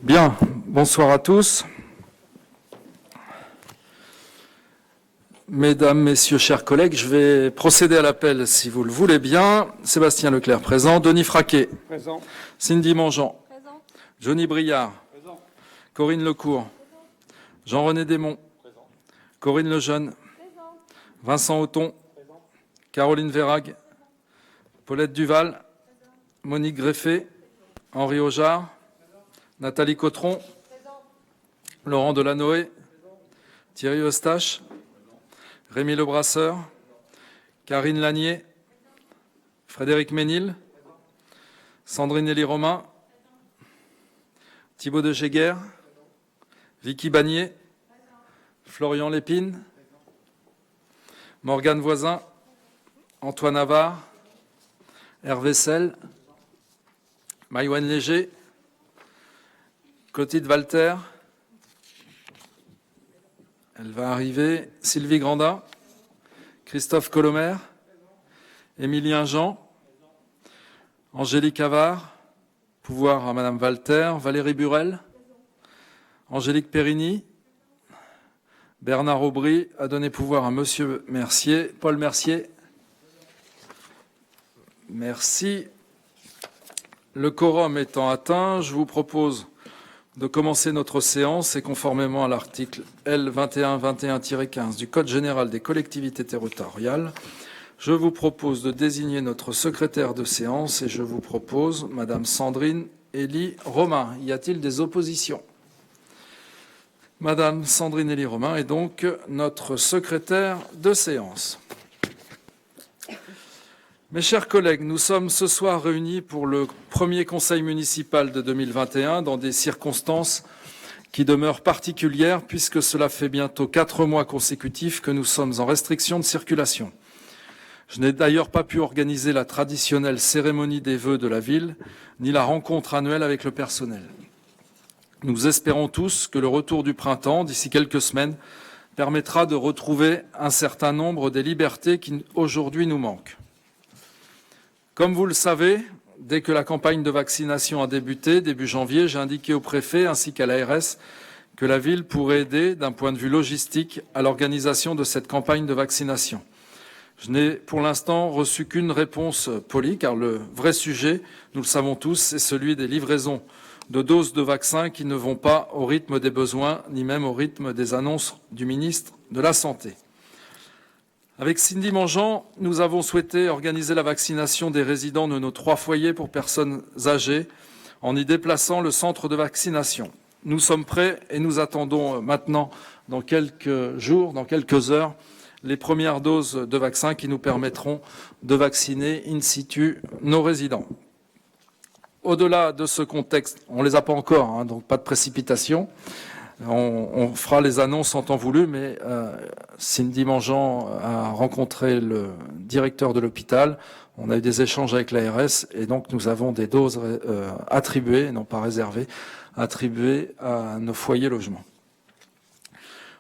Bien, bonsoir à tous. Mesdames, Messieurs, chers collègues, je vais procéder à l'appel si vous le voulez bien. Sébastien Leclerc présent, Denis Fraquet. Présent. Cindy Mangeant. Présent. Johnny Briard. Présent. Corinne Lecourt. Jean-René Desmond. Présent. Corinne Lejeune. Présent. Vincent Auton. Présent. Caroline Vérag. Paulette Duval. Monique Greffet. Henri Aujard. Nathalie Cotron. Laurent Delanoë. Thierry Eustache. Rémi Lebrasseur. Karine Lanier. Frédéric Ménil. Sandrine Elie-Romain. Thibaut de Géguer. Vicky Bagnier. Florian Lépine. Morgane Voisin. Antoine Havard. Hervé Selle. Maïwenn Léger. Clotilde Walter. Elle va arriver. Sylvie Granda. Christophe Colomer. Émilien Jean. Angélique Havard. Pouvoir à Madame Walter. Valérie Burel. Angélique Perrini. Bernard Aubry a donné pouvoir à Monsieur Mercier. Paul Mercier. Merci. Le quorum étant atteint, je vous propose de commencer notre séance et conformément à l'article L. 2121-15 du Code général des collectivités territoriales, je vous propose de désigner notre secrétaire de séance et je vous propose Madame Sandrine Elie-Romain. Y a-t-il des oppositions ? Madame Sandrine Elie-Romain est donc notre secrétaire de séance. Mes chers collègues, nous sommes ce soir réunis pour le premier conseil municipal de 2021 dans des circonstances qui demeurent particulières puisque cela fait bientôt 4 mois consécutifs que nous sommes en restriction de circulation. Je n'ai d'ailleurs pas pu organiser la traditionnelle cérémonie des vœux de la ville, ni la rencontre annuelle avec le personnel. Nous espérons tous que le retour du printemps, d'ici quelques semaines, permettra de retrouver un certain nombre des libertés qui aujourd'hui nous manquent. Comme vous le savez, dès que la campagne de vaccination a débuté, début janvier, j'ai indiqué au préfet ainsi qu'à l'ARS que la ville pourrait aider d'un point de vue logistique à l'organisation de cette campagne de vaccination. Je n'ai pour l'instant reçu qu'une réponse polie, car le vrai sujet, nous le savons tous, c'est celui des livraisons de doses de vaccins qui ne vont pas au rythme des besoins, ni même au rythme des annonces du ministre de la Santé. Avec Cindy Mangeant, nous avons souhaité organiser la vaccination des résidents de nos 3 foyers pour personnes âgées en y déplaçant le centre de vaccination. Nous sommes prêts et nous attendons maintenant, dans quelques jours, dans quelques heures, les premières doses de vaccins qui nous permettront de vacciner in situ nos résidents. Au-delà de ce contexte, on ne les a pas encore, donc pas de précipitation. On fera les annonces en temps voulu, mais Cindy Mangeant a rencontré le directeur de l'hôpital. On a eu des échanges avec l'ARS et donc nous avons des doses attribuées, non pas réservées, attribuées à nos foyers logements.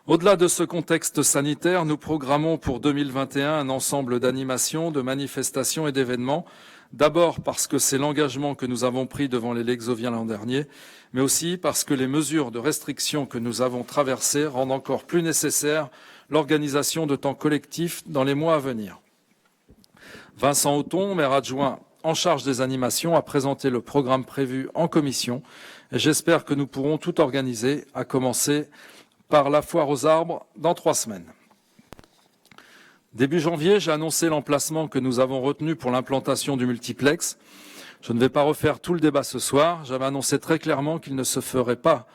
Au-delà de ce contexte sanitaire, nous programmons pour 2021 un ensemble d'animations, de manifestations et d'événements. D'abord parce que c'est l'engagement que nous avons pris devant les Lexoviens l'an dernier, mais aussi parce que les mesures de restriction que nous avons traversées rendent encore plus nécessaire l'organisation de temps collectifs dans les mois à venir. Vincent Auton, maire adjoint en charge des animations, a présenté le programme prévu en commission et j'espère que nous pourrons tout organiser, à commencer par la foire aux arbres dans 3 semaines. Début janvier, j'ai annoncé l'emplacement que nous avons retenu pour l'implantation du multiplex. Je ne vais pas refaire tout le débat ce soir. J'avais annoncé très clairement qu'il ne se ferait pas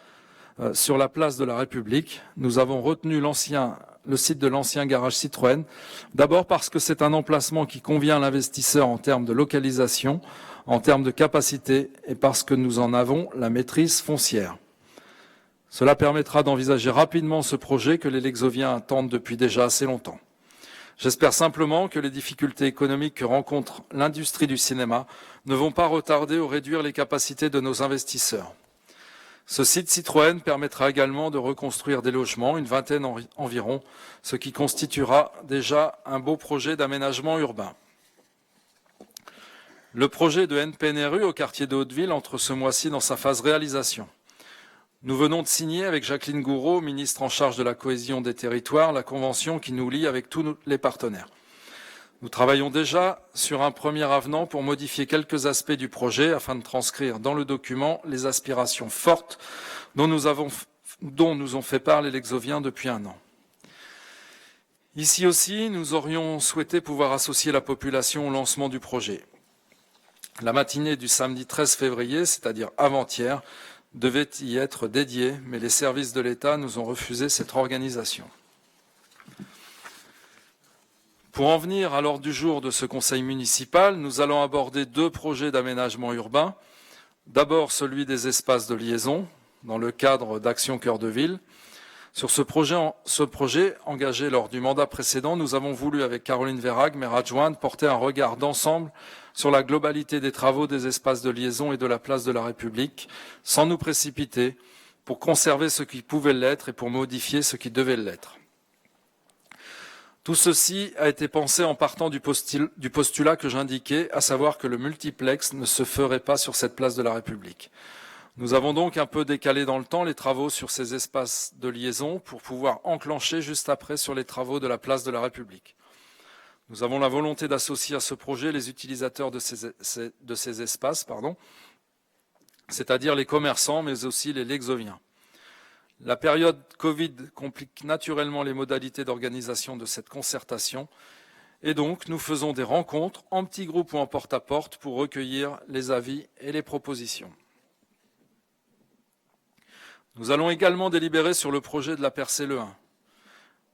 sur la place de la République. Nous avons retenu le site de l'ancien garage Citroën, d'abord parce que c'est un emplacement qui convient à l'investisseur en termes de localisation, en termes de capacité et parce que nous en avons la maîtrise foncière. Cela permettra d'envisager rapidement ce projet que les Lexoviens attendent depuis déjà assez longtemps. J'espère simplement que les difficultés économiques que rencontre l'industrie du cinéma ne vont pas retarder ou réduire les capacités de nos investisseurs. Ce site Citroën permettra également de reconstruire des logements, une vingtaine environ, ce qui constituera déjà un beau projet d'aménagement urbain. Le projet de NPNRU au quartier de Hauteville entre ce mois-ci dans sa phase réalisation. Nous venons de signer avec Jacqueline Gouraud, ministre en charge de la cohésion des territoires, la convention qui nous lie avec tous les partenaires. Nous travaillons déjà sur un premier avenant pour modifier quelques aspects du projet afin de transcrire dans le document les aspirations fortes dont nous ont fait part les Lexoviens depuis un an. Ici aussi, nous aurions souhaité pouvoir associer la population au lancement du projet. La matinée du samedi 13 février, c'est-à-dire avant-hier, devait y être dédiée, mais les services de l'État nous ont refusé cette organisation. Pour en venir à l'ordre du jour de ce conseil municipal, nous allons aborder deux projets d'aménagement urbain. D'abord celui des espaces de liaison, dans le cadre d'Action Cœur de Ville. Sur ce projet, engagé lors du mandat précédent, nous avons voulu, avec Caroline Verhaeg, maire adjointe, porter un regard d'ensemble sur la globalité des travaux des espaces de liaison et de la place de la République, sans nous précipiter, pour conserver ce qui pouvait l'être et pour modifier ce qui devait l'être. Tout ceci a été pensé en partant du postulat que j'indiquais, à savoir que le multiplex ne se ferait pas sur cette place de la République. Nous avons donc un peu décalé dans le temps les travaux sur ces espaces de liaison pour pouvoir enclencher juste après sur les travaux de la place de la République. Nous avons la volonté d'associer à ce projet les utilisateurs de ces espaces, c'est-à-dire les commerçants, mais aussi les Lexoviens. La période Covid complique naturellement les modalités d'organisation de cette concertation et donc nous faisons des rencontres en petits groupes ou en porte-à-porte pour recueillir les avis et les propositions. Nous allons également délibérer sur le projet de la percée Le 1.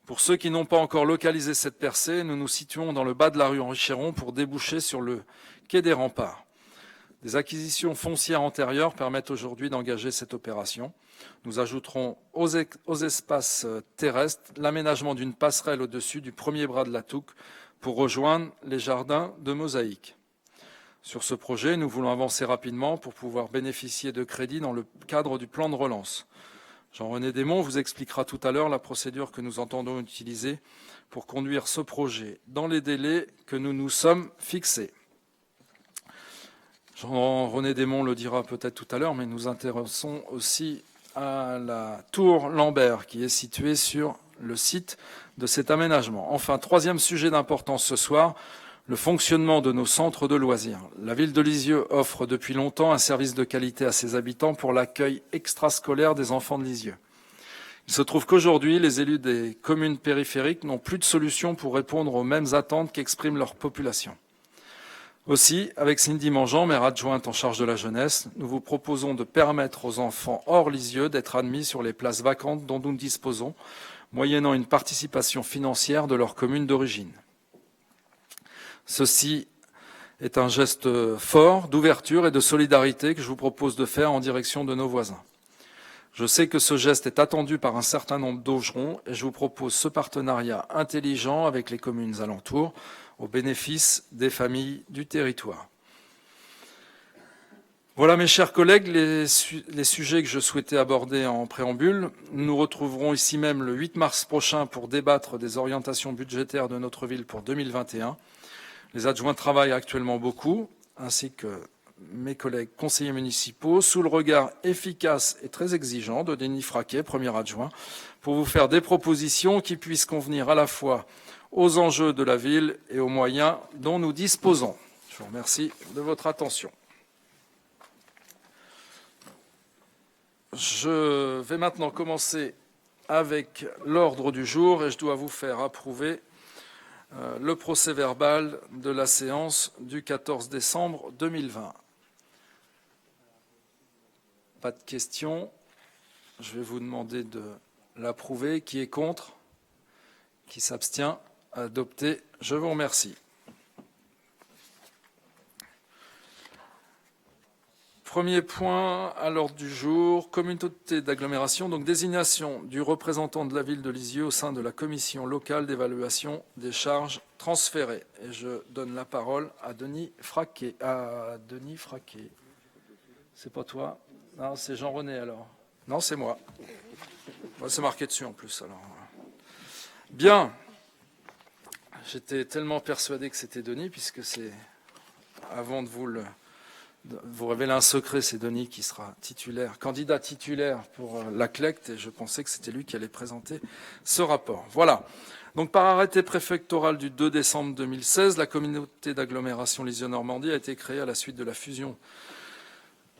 Pour ceux qui n'ont pas encore localisé cette percée, nous nous situons dans le bas de la rue Henri Chéron pour déboucher sur le quai des Remparts. Des acquisitions foncières antérieures permettent aujourd'hui d'engager cette opération. Nous ajouterons aux espaces terrestres l'aménagement d'une passerelle au-dessus du premier bras de la Touques pour rejoindre les jardins de Mosaïque. Sur ce projet, nous voulons avancer rapidement pour pouvoir bénéficier de crédits dans le cadre du plan de relance. Jean-René Desmonts vous expliquera tout à l'heure la procédure que nous entendons utiliser pour conduire ce projet dans les délais que nous nous sommes fixés. Jean-René Desmonts le dira peut-être tout à l'heure, mais nous intéressons aussi à la tour Lambert qui est située sur le site de cet aménagement. Enfin, troisième sujet d'importance ce soir, le fonctionnement de nos centres de loisirs. La ville de Lisieux offre depuis longtemps un service de qualité à ses habitants pour l'accueil extrascolaire des enfants de Lisieux. Il se trouve qu'aujourd'hui, les élus des communes périphériques n'ont plus de solution pour répondre aux mêmes attentes qu'exprime leur population. Aussi, avec Cindy Mangeant, maire adjointe en charge de la jeunesse, nous vous proposons de permettre aux enfants hors Lisieux d'être admis sur les places vacantes dont nous disposons, moyennant une participation financière de leur commune d'origine. Ceci est un geste fort d'ouverture et de solidarité que je vous propose de faire en direction de nos voisins. Je sais que ce geste est attendu par un certain nombre d'Augerons et je vous propose ce partenariat intelligent avec les communes alentours au bénéfice des familles du territoire. Voilà, mes chers collègues, les sujets que je souhaitais aborder en préambule. Nous nous retrouverons ici même le 8 mars prochain pour débattre des orientations budgétaires de notre ville pour 2021. Les adjoints travaillent actuellement beaucoup, ainsi que mes collègues conseillers municipaux, sous le regard efficace et très exigeant de Denis Fraquet, premier adjoint, pour vous faire des propositions qui puissent convenir à la fois aux enjeux de la ville et aux moyens dont nous disposons. Je vous remercie de votre attention. Je vais maintenant commencer avec l'ordre du jour et je dois vous faire approuver le procès-verbal de la séance du 14 décembre 2020. Pas de questions. Je vais vous demander de l'approuver. Qui est contre? Qui s'abstient? Adopté. Je vous remercie. Premier point à l'ordre du jour, communauté d'agglomération, donc désignation du représentant de la ville de Lisieux au sein de la commission locale d'évaluation des charges transférées. Et je donne la parole à Denis Fraquet. C'est pas toi? Non, c'est Jean-René alors. Non, c'est moi. C'est marqué dessus en plus. Alors. Bien. J'étais tellement persuadé que c'était Denis, puisque c'est avant de vous le vous révéler un secret, c'est Denis qui sera candidat titulaire pour la CLECT, et je pensais que c'était lui qui allait présenter ce rapport. Voilà. Donc, par arrêté préfectoral du 2 décembre 2016, la communauté d'agglomération Lisieux-Normandie a été créée à la suite de la fusion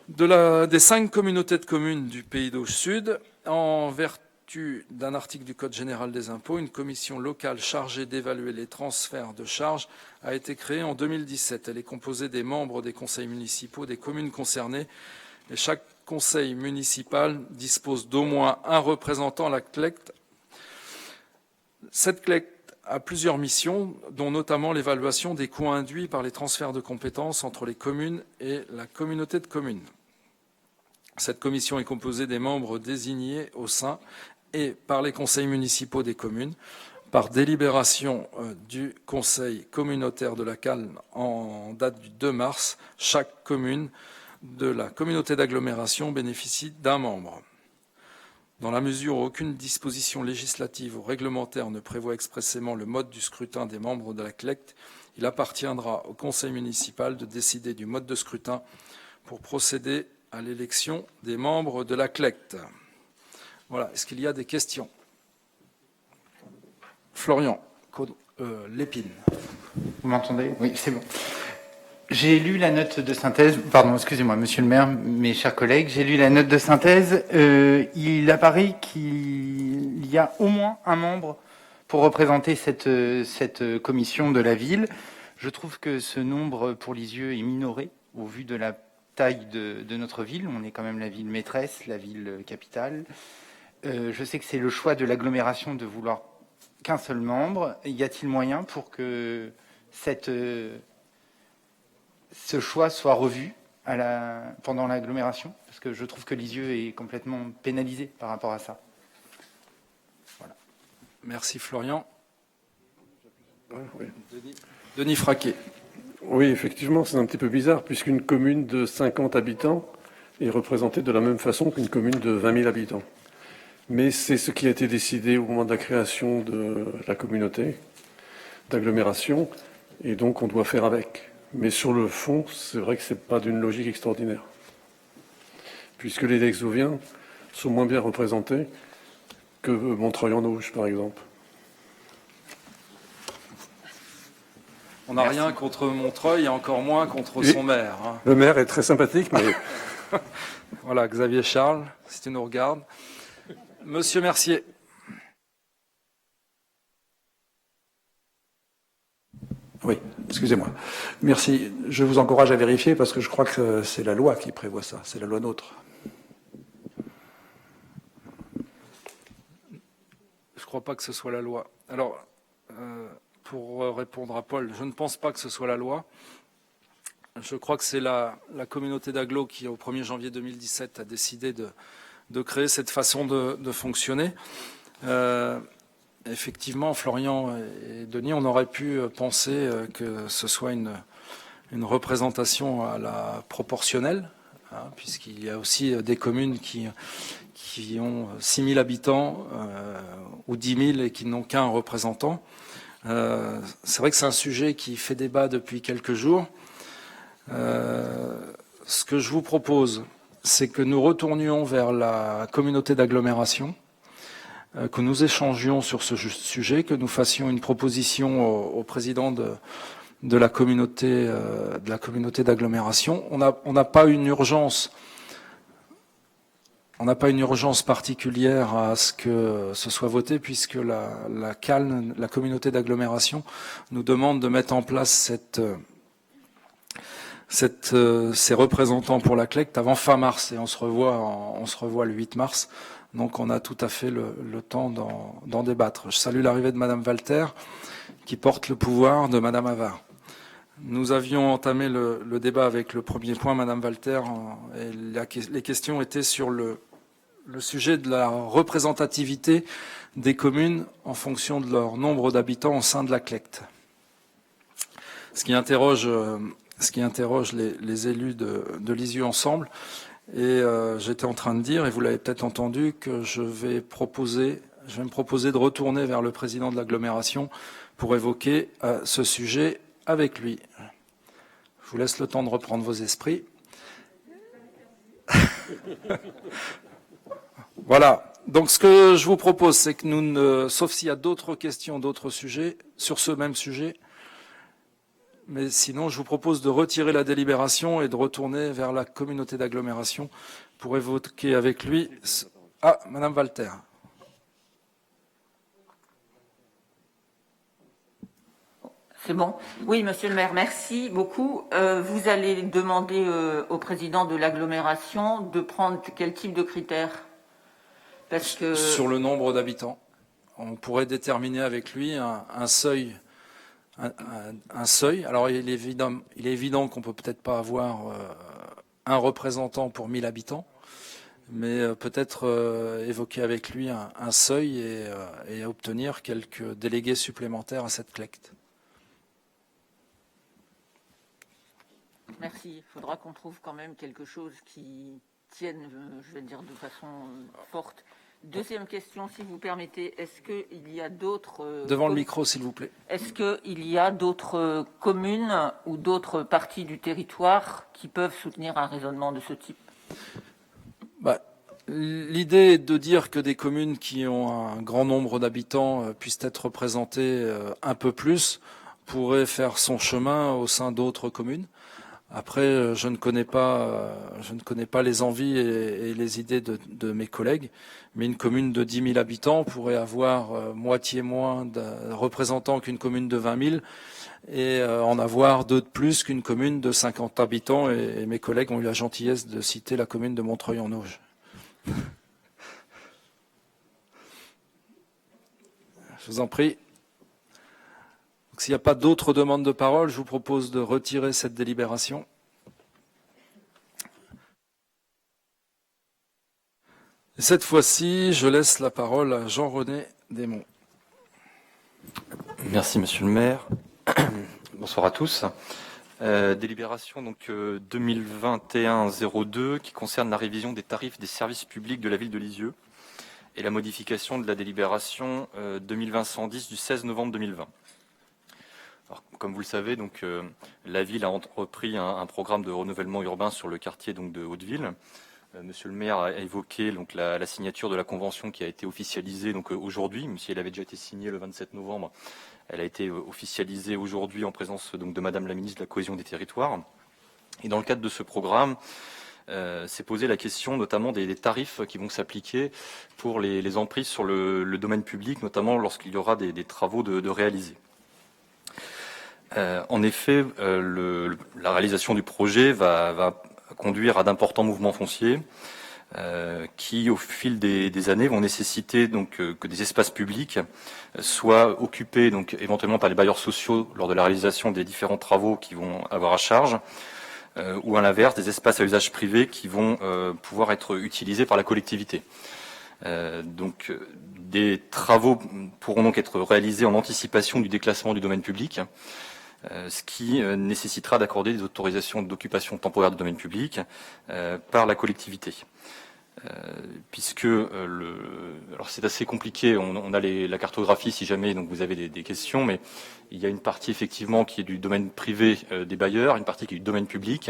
des 5 communautés de communes du Pays d'Auge Sud. En vertu d'un article du Code général des impôts, une commission locale chargée d'évaluer les transferts de charges a été créée en 2017. Elle est composée des membres des conseils municipaux des communes concernées, et chaque conseil municipal dispose d'au moins un représentant à la CLECT. Cette CLECT a plusieurs missions, dont notamment l'évaluation des coûts induits par les transferts de compétences entre les communes et la communauté de communes. Cette commission est composée des membres désignés au sein et par les conseils municipaux des communes, par délibération du conseil communautaire de la Calne en date du 2 mars. Chaque commune de la communauté d'agglomération bénéficie d'un membre. Dans la mesure où aucune disposition législative ou réglementaire ne prévoit expressément le mode du scrutin des membres de la CLECT, il appartiendra au conseil municipal de décider du mode de scrutin pour procéder à l'élection des membres de la CLECT. Voilà. Est-ce qu'il y a des questions? Florian Lépine. Vous m'entendez? Oui, c'est bon. J'ai lu la note de synthèse, pardon, excusez-moi, monsieur le maire, mes chers collègues, j'ai lu la note de synthèse. Il apparaît qu'il y a au moins un membre pour représenter cette commission de la ville. Je trouve que ce nombre pour Lisieux est minoré au vu de la taille de notre ville. On est quand même la ville maîtresse, la ville capitale. Je sais que c'est le choix de l'agglomération de vouloir qu'un seul membre. Y a-t-il moyen pour que ce choix soit revu pendant l'agglomération? Parce que je trouve que Lisieux est complètement pénalisé par rapport à ça. Voilà. Merci Florian. Oui. Denis Fraquet. Oui, effectivement, c'est un petit peu bizarre, puisqu'une commune de 50 habitants est représentée de la même façon qu'une commune de 20 000 habitants. Mais c'est ce qui a été décidé au moment de la création de la communauté d'agglomération, et donc on doit faire avec. Mais sur le fond, c'est vrai que ce n'est pas d'une logique extraordinaire, puisque les Lexoviens sont moins bien représentés que Montreuil-en-Auge, par exemple. On n'a rien contre Montreuil et encore moins contre son maire. Hein. Le maire est très sympathique, mais... Voilà, Xavier Charles, si tu nous regardes. Monsieur Mercier. Oui, excusez-moi. Merci. Je vous encourage à vérifier parce que je crois que c'est la loi qui prévoit ça. C'est la loi NOTRe. Je ne crois pas que ce soit la loi. Alors, pour répondre à Paul, je ne pense pas que ce soit la loi. Je crois que c'est la communauté d'agglo qui, au 1er janvier 2017, a décidé de créer cette façon de fonctionner. Effectivement, Florian et Denis, on aurait pu penser que ce soit une représentation à la proportionnelle, hein, puisqu'il y a aussi des communes qui ont 6 000 habitants ou 10 000 et qui n'ont qu'un représentant. C'est vrai que c'est un sujet qui fait débat depuis quelques jours. Ce que je vous propose, c'est que nous retournions vers la communauté d'agglomération, que nous échangions sur ce sujet, que nous fassions une proposition au président de la communauté d'agglomération. On n'a pas une urgence. On n'a pas une urgence particulière à ce que ce soit voté, puisque la Calne, la communauté d'agglomération, nous demande de mettre en place ces représentants pour la CLECT avant fin mars, et on se revoit le 8 mars. Donc on a tout à fait le temps d'en débattre. Je salue l'arrivée de Madame Walter, qui porte le pouvoir de Madame Havard. Nous avions entamé le débat avec le premier point, Madame Walter, et les questions étaient sur le sujet de la représentativité des communes en fonction de leur nombre d'habitants au sein de la CLECT. Ce qui interroge les élus de Lisieux Ensemble. Et j'étais en train de dire, et vous l'avez peut-être entendu, que je vais me proposer de retourner vers le président de l'agglomération pour évoquer ce sujet avec lui. Je vous laisse le temps de reprendre vos esprits. Voilà. Donc ce que je vous propose, c'est que sauf s'il y a d'autres questions, d'autres sujets, sur ce même sujet, mais sinon je vous propose de retirer la délibération et de retourner vers la communauté d'agglomération pour évoquer avec lui... Ah, Madame Walter. C'est bon. Oui, monsieur le maire, merci beaucoup. Vous allez demander au président de l'agglomération de prendre quel type de critères? Parce que... Sur le nombre d'habitants. On pourrait déterminer avec lui un seuil. Un seuil. Alors, il est évident qu'on peut peut-être pas avoir un représentant pour 1000 habitants, mais peut-être évoquer avec lui un seuil et obtenir quelques délégués supplémentaires à cette collecte. Merci. Il faudra qu'on trouve quand même quelque chose qui tienne, je vais dire, de façon forte. Deuxième question, si vous permettez, est-ce qu'il y a d'autres... Devant le micro, s'il vous plaît. Est-ce qu'il y a d'autres communes ou d'autres parties du territoire qui peuvent soutenir un raisonnement de ce type? L'idée est de dire que des communes qui ont un grand nombre d'habitants puissent être représentées un peu plus, pourraient faire son chemin au sein d'autres communes. Après, je ne connais pas les envies et les idées de mes collègues, mais une commune de 10 000 habitants pourrait avoir moitié moins de représentants qu'une commune de 20 000 et en avoir deux de plus qu'une commune de 50 habitants. Et mes collègues ont eu la gentillesse de citer la commune de Montreuil-en-Auge. Je vous en prie. Donc, s'il n'y a pas d'autres demandes de parole, je vous propose de retirer cette délibération. Et cette fois-ci, je laisse la parole à Jean-René Desmonts. Merci, monsieur le maire. Bonsoir à tous. Délibération donc 2021-02 qui concerne la révision des tarifs des services publics de la ville de Lisieux et la modification de la délibération 2020-110 du 16 novembre 2020. Alors, comme vous le savez, donc, la ville a entrepris un programme de renouvellement urbain sur le quartier donc, de Hauteville. Monsieur le maire a évoqué donc, la signature de la convention qui a été officialisée donc, aujourd'hui, même si elle avait déjà été signée le 27 novembre. Elle a été officialisée aujourd'hui en présence donc, de Madame la ministre de la Cohésion des Territoires. Et dans le cadre de ce programme, s'est posé la question notamment des tarifs qui vont s'appliquer pour les emprises sur le domaine public, notamment lorsqu'il y aura des travaux de réaliser. En effet, la réalisation du projet va conduire à d'importants mouvements fonciers qui, au fil des années, vont nécessiter donc que des espaces publics soient occupés donc éventuellement par les bailleurs sociaux lors de la réalisation des différents travaux qui vont avoir à charge, ou à l'inverse, des espaces à usage privé qui vont pouvoir être utilisés par la collectivité. Donc, des travaux pourront donc être réalisés en anticipation du déclassement du domaine public, ce qui nécessitera d'accorder des autorisations d'occupation temporaire du domaine public par la collectivité. Puisque alors c'est assez compliqué, on a la cartographie si jamais donc vous avez des questions, mais il y a une partie effectivement qui est du domaine privé des bailleurs, une partie qui est du domaine public.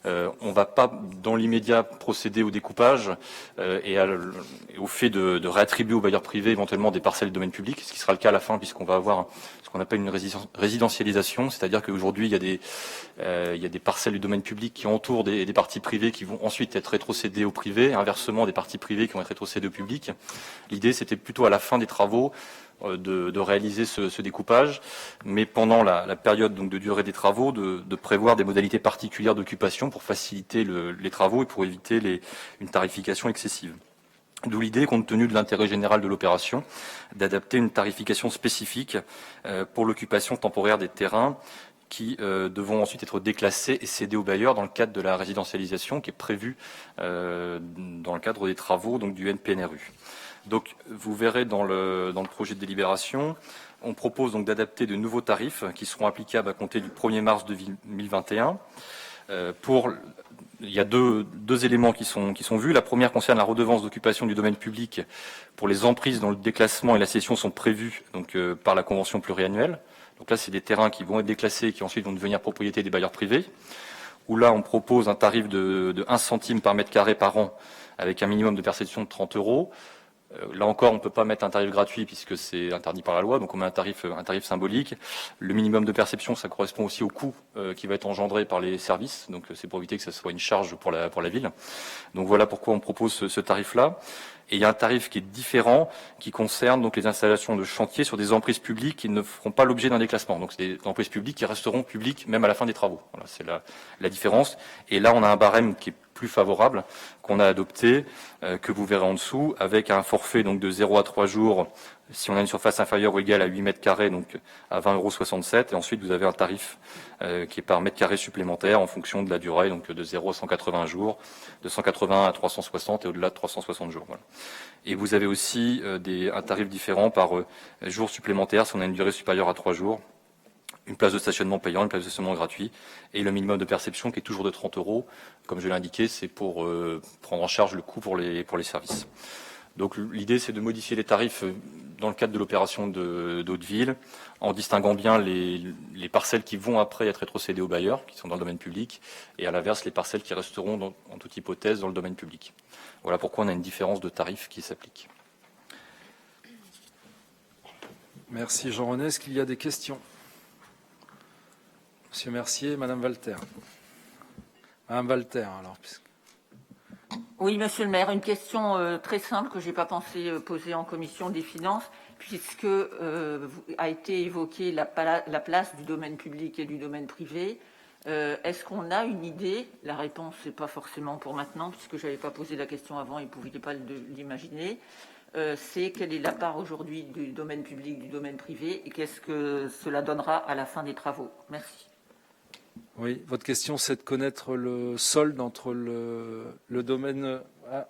On ne va pas dans l'immédiat procéder au découpage et au fait de réattribuer aux bailleurs privés éventuellement des parcelles du domaine public, ce qui sera le cas à la fin puisqu'on va avoir ce qu'on appelle une résidentialisation, c'est-à-dire qu'aujourd'hui il y a des parcelles du domaine public qui entourent des parties privées qui vont ensuite être rétrocédées au privé, inversement des parties privées qui vont être rétrocédées au public. L'idée c'était plutôt à la fin des travaux de réaliser ce découpage, mais pendant la période donc, de durée des travaux, de prévoir des modalités particulières d'occupation pour faciliter les travaux et pour éviter une tarification excessive. D'où l'idée, compte tenu de l'intérêt général de l'opération, d'adapter une tarification spécifique pour l'occupation temporaire des terrains qui devront ensuite être déclassés et cédés aux bailleurs dans le cadre de la résidentialisation qui est prévue dans le cadre des travaux donc, du NPNRU. Donc, vous verrez dans le projet de délibération, on propose donc d'adapter de nouveaux tarifs qui seront applicables à compter du 1er mars 2021. Il y a deux éléments qui sont vus. La première concerne la redevance d'occupation du domaine public pour les emprises dont le déclassement et la cession sont prévus donc, par la convention pluriannuelle. Donc là, c'est des terrains qui vont être déclassés et qui ensuite vont devenir propriété des bailleurs privés. où là, on propose un tarif de 1 centime par mètre carré par an, avec un minimum de perception de 30 €. Là encore, on ne peut pas mettre un tarif gratuit puisque c'est interdit par la loi, donc on met un tarif symbolique. Le minimum de perception, ça correspond aussi au coût qui va être engendré par les services, donc c'est pour éviter que ça soit une charge pour la ville. Donc voilà pourquoi on propose ce tarif-là. Et il y a un tarif qui est différent, qui concerne donc les installations de chantier sur des emprises publiques qui ne feront pas l'objet d'un déclassement. Donc c'est des emprises publiques qui resteront publiques même à la fin des travaux. Voilà, c'est la différence. Et là, on a un barème qui est plus favorable, qu'on a adopté, que vous verrez en dessous, avec un forfait donc de 0 à 3 jours, si on a une surface inférieure ou égale à 8 mètres carrés, donc à 20,67 €. Et ensuite, vous avez un tarif qui est par mètre carré supplémentaire en fonction de la durée, donc de 0 à 180 jours, de 180 à 360 et au-delà de 360 jours. Voilà. Et vous avez aussi un tarif différent par jour supplémentaire si on a une durée supérieure à 3 jours. Une place de stationnement payant, une place de stationnement gratuit, et le minimum de perception qui est toujours de 30 €. Comme je l'ai indiqué, c'est pour prendre en charge le coût pour les services. Donc l'idée, c'est de modifier les tarifs dans le cadre de l'opération d'Hauteville, en distinguant bien les parcelles qui vont après être rétrocédées aux bailleurs, qui sont dans le domaine public, et à l'inverse, les parcelles qui resteront, en toute hypothèse, dans le domaine public. Voilà pourquoi on a une différence de tarifs qui s'applique. Merci Jean-René. Est-ce qu'il y a des questions? Monsieur Mercier, Madame Walter. Madame Walter, alors. Oui, Monsieur le maire, une question très simple que je n'ai pas pensé poser en commission des finances, puisque a été évoquée la place du domaine public et du domaine privé. Est-ce qu'on a une idée? La réponse, c'est pas forcément pour maintenant, puisque je n'avais pas posé la question avant et vous ne pouviez pas l'imaginer. C'est quelle est la part aujourd'hui du domaine public, du domaine privé, et qu'est-ce que cela donnera à la fin des travaux? Merci. Oui, votre question, c'est de connaître le solde entre le domaine.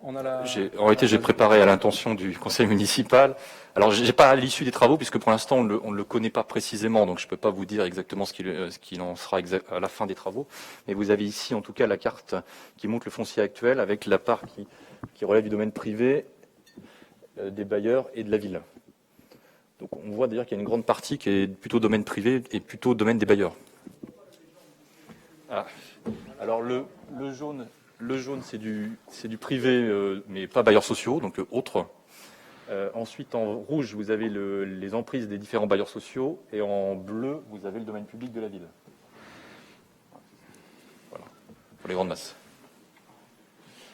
En réalité, j'ai préparé à l'intention du conseil municipal. Alors, j'ai pas à l'issue des travaux, puisque pour l'instant, on ne le connaît pas précisément, donc je ne peux pas vous dire exactement ce qu'il en sera à la fin des travaux. Mais vous avez ici, en tout cas, la carte qui montre le foncier actuel avec la part qui relève du domaine privé, des bailleurs et de la ville. Donc, on voit d'ailleurs qu'il y a une grande partie qui est plutôt domaine privé et plutôt domaine des bailleurs. Ah. Alors le jaune c'est du privé, mais pas bailleurs sociaux, donc autre. Ensuite en rouge vous avez les emprises des différents bailleurs sociaux et en bleu vous avez le domaine public de la ville. Voilà, pour les grandes masses.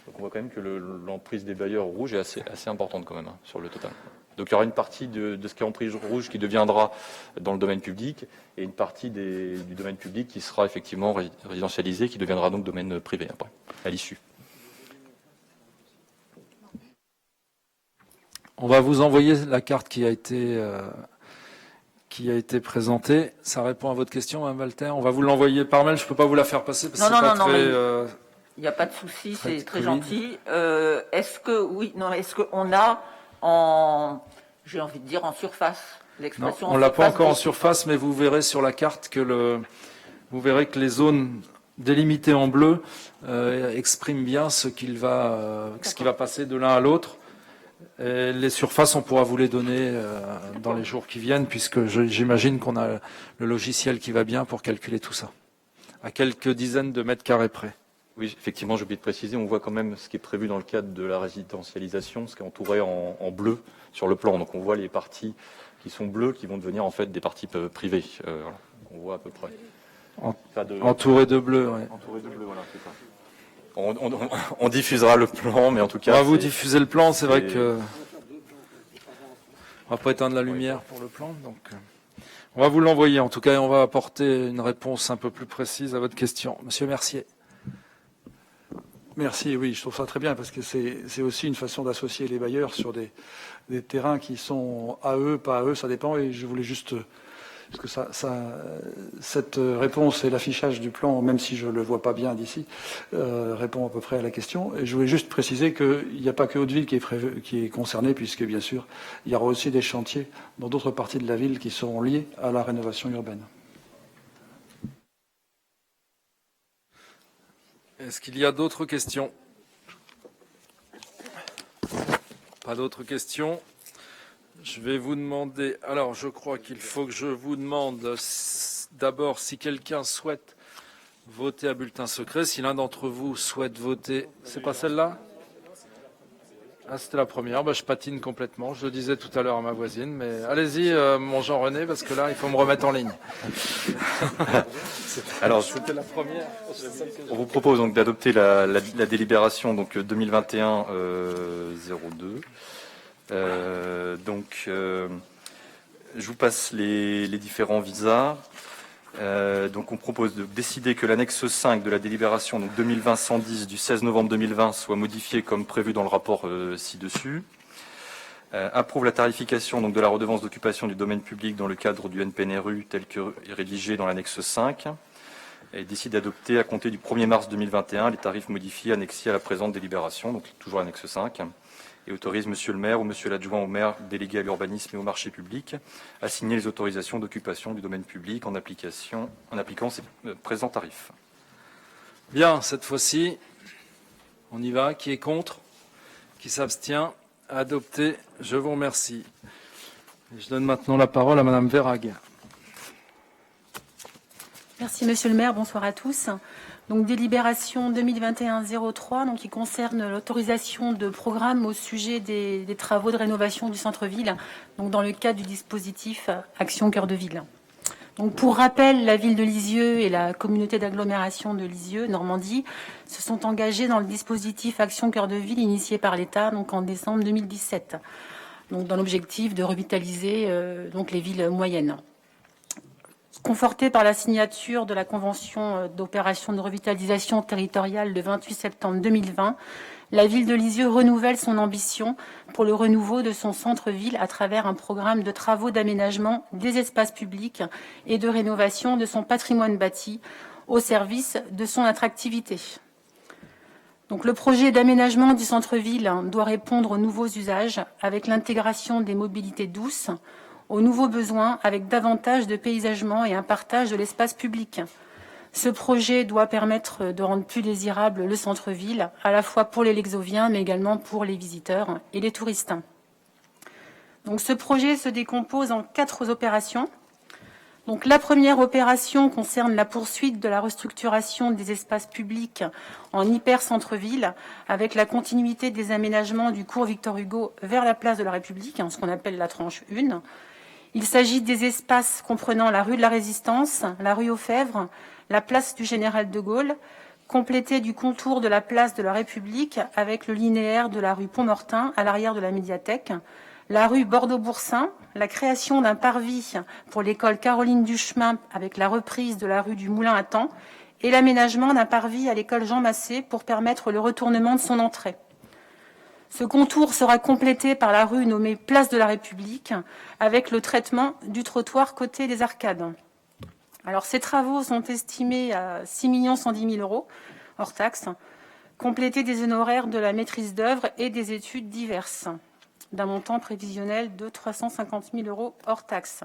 Donc on voit quand même que l'emprise des bailleurs rouges est assez importante quand même sur le total. Donc il y aura une partie de ce qui est emprise rouge qui deviendra dans le domaine public et une partie du domaine public qui sera effectivement résidentialisé, qui deviendra donc domaine privé après, à l'issue. On va vous envoyer la carte qui a été présentée. Ça répond à votre question, Mme Walter. On va vous l'envoyer par mail. Je ne peux pas vous la faire passer parce que c'est pas très... Il n'y a pas de souci, c'est très gentil. Est-ce qu'on a j'ai envie de dire en surface l'expression? Non, on l'a pas encore en surface, mais vous verrez sur la carte que vous verrez que les zones délimitées en bleu expriment bien ce qui va passer de l'un à l'autre. Et les surfaces, on pourra vous les donner dans les jours qui viennent, puisque j'imagine qu'on a le logiciel qui va bien pour calculer tout ça, à quelques dizaines de mètres carrés près. Oui, effectivement, j'ai oublié de préciser, on voit quand même ce qui est prévu dans le cadre de la résidentialisation, ce qui est entouré en bleu sur le plan. Donc on voit les parties qui sont bleues qui vont devenir en fait des parties privées. Voilà. On voit à peu près. Entouré de bleu, oui. Entouré de bleu, voilà, c'est ça. On diffusera le plan, mais en tout cas... On va vous diffuser le plan, c'est vrai que... On va pas éteindre la lumière pour le plan, donc... On va vous l'envoyer, en tout cas, et on va apporter une réponse un peu plus précise à votre question. Monsieur Mercier. Merci, oui, je trouve ça très bien parce que c'est aussi une façon d'associer les bailleurs sur des terrains qui sont à eux, pas à eux, ça dépend. Et je voulais juste, parce que cette réponse et l'affichage du plan, même si je le vois pas bien d'ici, répond à peu près à la question. Et je voulais juste préciser qu'il n'y a pas que Hauteville qui est concernée, puisque bien sûr, il y aura aussi des chantiers dans d'autres parties de la ville qui seront liés à la rénovation urbaine. Est-ce qu'il y a d'autres questions? Pas d'autres questions. Je vais vous demander... Alors, je crois qu'il faut que je vous demande d'abord si quelqu'un souhaite Voter à bulletin secret. Si l'un d'entre vous souhaite voter, c'est pas celle-là? Ah, c'était la première. Je patine complètement. Je le disais tout à l'heure à ma voisine, mais allez-y, mon Jean-René, parce que là, il faut me remettre en ligne. Alors, C'était la première. on vous propose donc d'adopter la délibération donc 2021 02. Je vous passe les différents visas. Donc on propose de décider que l'annexe 5 de la délibération donc 2020-110 du 16 novembre 2020 soit modifiée comme prévu dans le rapport ci-dessus. Approuve la tarification donc de la redevance d'occupation du domaine public dans le cadre du NPNRU tel que rédigé dans l'annexe 5. Et décide d'adopter à compter du 1er mars 2021 les tarifs modifiés annexés à la présente délibération, donc toujours l'annexe 5. Et autorise Monsieur le maire ou Monsieur l'adjoint au maire délégué à l'urbanisme et au marché public à signer les autorisations d'occupation du domaine public en appliquant ces présents tarifs. Bien, cette fois-ci, on y va. Qui est contre? Qui s'abstient? Adopté. Je vous remercie. Je donne maintenant la parole à Madame Verhaeghe. Merci Monsieur le maire, bonsoir à tous. Donc délibération 2021-03 donc qui concerne l'autorisation de programme au sujet des travaux de rénovation du centre-ville, donc dans le cadre du dispositif Action Cœur de Ville. Donc pour rappel, la ville de Lisieux et la communauté d'agglomération de Lisieux, Normandie, se sont engagés dans le dispositif Action Cœur de Ville initié par l'État donc en décembre 2017. Donc dans l'objectif de revitaliser donc les villes moyennes. Conforté par la signature de la convention d'opération de revitalisation territoriale le 28 septembre 2020, la ville de Lisieux renouvelle son ambition pour le renouveau de son centre-ville à travers un programme de travaux d'aménagement des espaces publics et de rénovation de son patrimoine bâti au service de son attractivité. Donc, le projet d'aménagement du centre-ville doit répondre aux nouveaux usages avec l'intégration des mobilités douces, aux nouveaux besoins avec davantage de paysagement et un partage de l'espace public. Ce projet doit permettre de rendre plus désirable le centre-ville, à la fois pour les Lexoviens, mais également pour les visiteurs et les touristes. Donc, ce projet se décompose en 4 opérations. Donc, la première opération concerne la poursuite de la restructuration des espaces publics en hyper-centre-ville, avec la continuité des aménagements du cours Victor Hugo vers la place de la République, ce qu'on appelle la tranche 1. Il s'agit des espaces comprenant la rue de la Résistance, la rue aux Fèvres, la place du Général de Gaulle, complété du contour de la place de la République avec le linéaire de la rue Pont-Mortin à l'arrière de la médiathèque, la rue Bordeaux-Boursin, la création d'un parvis pour l'école Caroline Duchemin avec la reprise de la rue du Moulin à Temps et l'aménagement d'un parvis à l'école Jean Massé pour permettre le retournement de son entrée. Ce contour sera complété par la rue nommée Place de la République avec le traitement du trottoir côté des Arcades. Alors, ces travaux sont estimés à 6 110 000 € hors taxes, complétés des honoraires de la maîtrise d'œuvre et des études diverses, d'un montant prévisionnel de 350 000 € hors taxes.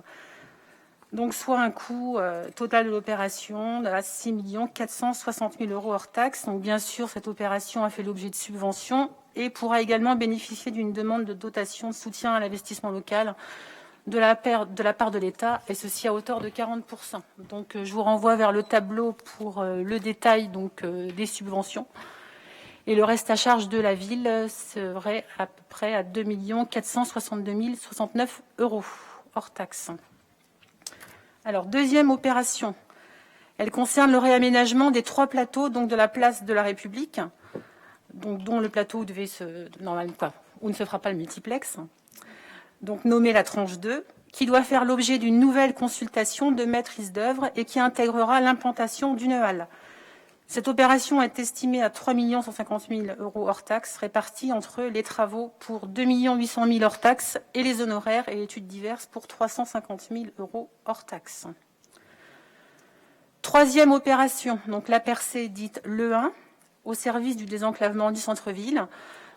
Donc, soit un coût total de l'opération de 6 460 000 € hors taxes. Donc, bien sûr, cette opération a fait l'objet de subventions et pourra également bénéficier d'une demande de dotation de soutien à l'investissement local de la part de l'État, et ceci à hauteur de 40%. Donc, je vous renvoie vers le tableau pour le détail des subventions. Et le reste à charge de la ville serait à peu près à 2 462 069 € hors taxes. Alors, deuxième opération, elle concerne le réaménagement des 3 plateaux de la place de la République, dont le plateau où ne se fera pas le multiplex, donc nommé la tranche 2, qui doit faire l'objet d'une nouvelle consultation de maîtrise d'œuvre et qui intégrera l'implantation d'une halle. Cette opération est estimée à 3 150 000 € hors taxes, répartis entre les travaux pour 2 800 000 € hors taxes et les honoraires et études diverses pour 350 000 € hors taxes. Troisième opération, donc la percée dite l'E1, au service du désenclavement du centre-ville.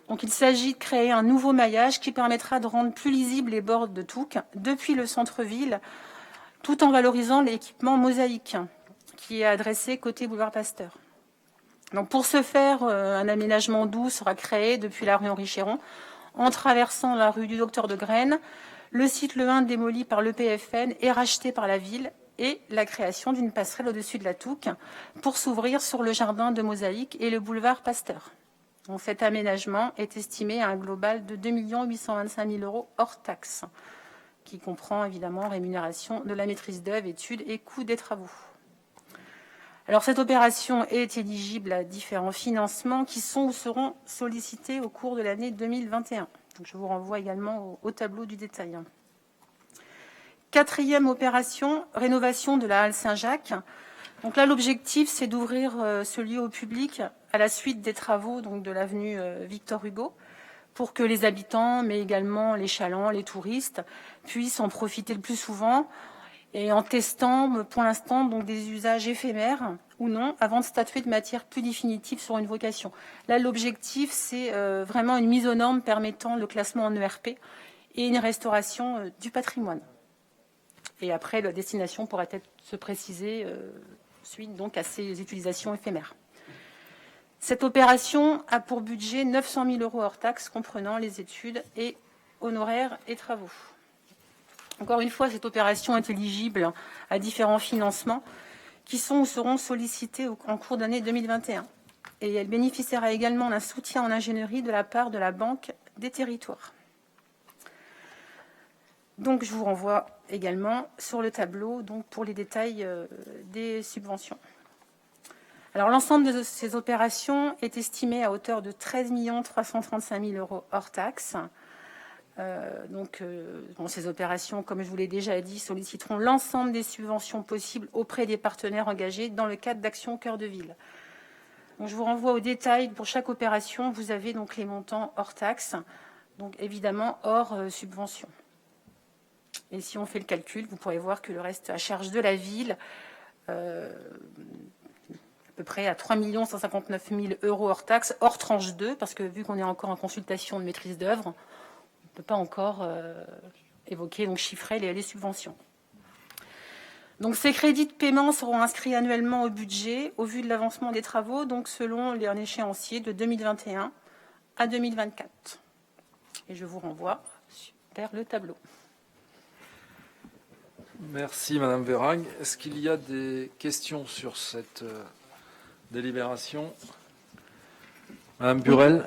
Donc, il s'agit de créer un nouveau maillage qui permettra de rendre plus lisibles les bords de Touques depuis le centre-ville, tout en valorisant l'équipement mosaïque qui est adressé côté boulevard Pasteur. Donc, pour ce faire, un aménagement doux sera créé depuis la rue Henri Chéron, en traversant la rue du Docteur de Graine. Le site Le 1 démoli par l'EPFN est racheté par la ville et la création d'une passerelle au-dessus de la Touques pour s'ouvrir sur le jardin de Mosaïque et le boulevard Pasteur. Donc, cet aménagement est estimé à un global de 2 825 000 € hors taxes, qui comprend évidemment rémunération de la maîtrise d'œuvre, études et coûts des travaux. Alors, cette opération est éligible à différents financements qui sont ou seront sollicités au cours de l'année 2021. Donc, je vous renvoie également au tableau du détail. Quatrième opération, rénovation de la halle Saint-Jacques. Donc là, l'objectif, c'est d'ouvrir ce lieu au public à la suite des travaux donc, de l'avenue Victor Hugo, pour que les habitants, mais également les chalands, les touristes, puissent en profiter le plus souvent, et en testant pour l'instant donc des usages éphémères ou non, avant de statuer de matière plus définitive sur une vocation. Là, l'objectif, c'est vraiment une mise aux normes permettant le classement en ERP et une restauration du patrimoine. Et après, la destination pourra être se préciser suite donc à ces utilisations éphémères. Cette opération a pour budget 900 000 € hors taxes, comprenant les études et honoraires et travaux. Encore une fois, cette opération est éligible à différents financements qui sont ou seront sollicités en cours d'année 2021. Et elle bénéficiera également d'un soutien en ingénierie de la part de la Banque des Territoires. Donc, je vous renvoie également sur le tableau donc, pour les détails des subventions. Alors, l'ensemble de ces opérations est estimé à hauteur de 13 335 000 € hors taxes. Ces opérations, comme je vous l'ai déjà dit, solliciteront l'ensemble des subventions possibles auprès des partenaires engagés dans le cadre d'Action Cœur de Ville. Donc, je vous renvoie au détail. Pour chaque opération, vous avez donc les montants hors taxes, donc évidemment hors subvention. Et si on fait le calcul, vous pourrez voir que le reste à charge de la ville, à peu près à 3 159 000 € hors taxes, hors tranche 2, parce que vu qu'on est encore en consultation de maîtrise d'œuvre, on ne peut pas encore évoquer, donc chiffrer les subventions. Donc ces crédits de paiement seront inscrits annuellement au budget au vu de l'avancement des travaux, donc selon les échéanciers de 2021 à 2024. Et je vous renvoie vers le tableau. Merci Madame Vérague. Est-ce qu'il y a des questions sur cette délibération? Madame Burel.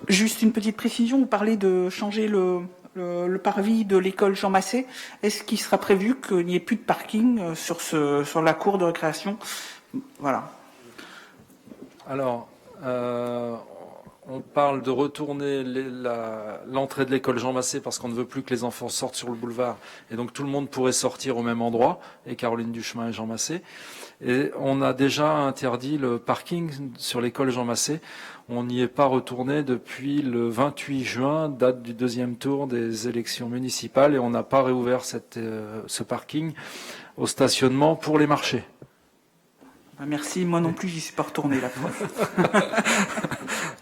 Juste une petite précision, vous parlez de changer le parvis de l'école Jean Massé. Est-ce qu'il sera prévu qu'il n'y ait plus de parking sur la cour de récréation? Voilà. Alors, on parle de retourner l'entrée de l'école Jean Massé parce qu'on ne veut plus que les enfants sortent sur le boulevard. Et donc tout le monde pourrait sortir au même endroit, et Caroline Duchemin et Jean Massé. Et on a déjà interdit le parking sur l'école Jean Massé. On n'y est pas retourné depuis le 28 juin, date du deuxième tour des élections municipales, et on n'a pas réouvert ce parking au stationnement pour les marchés. Merci, moi non plus, j'y suis pas retourné la preuve.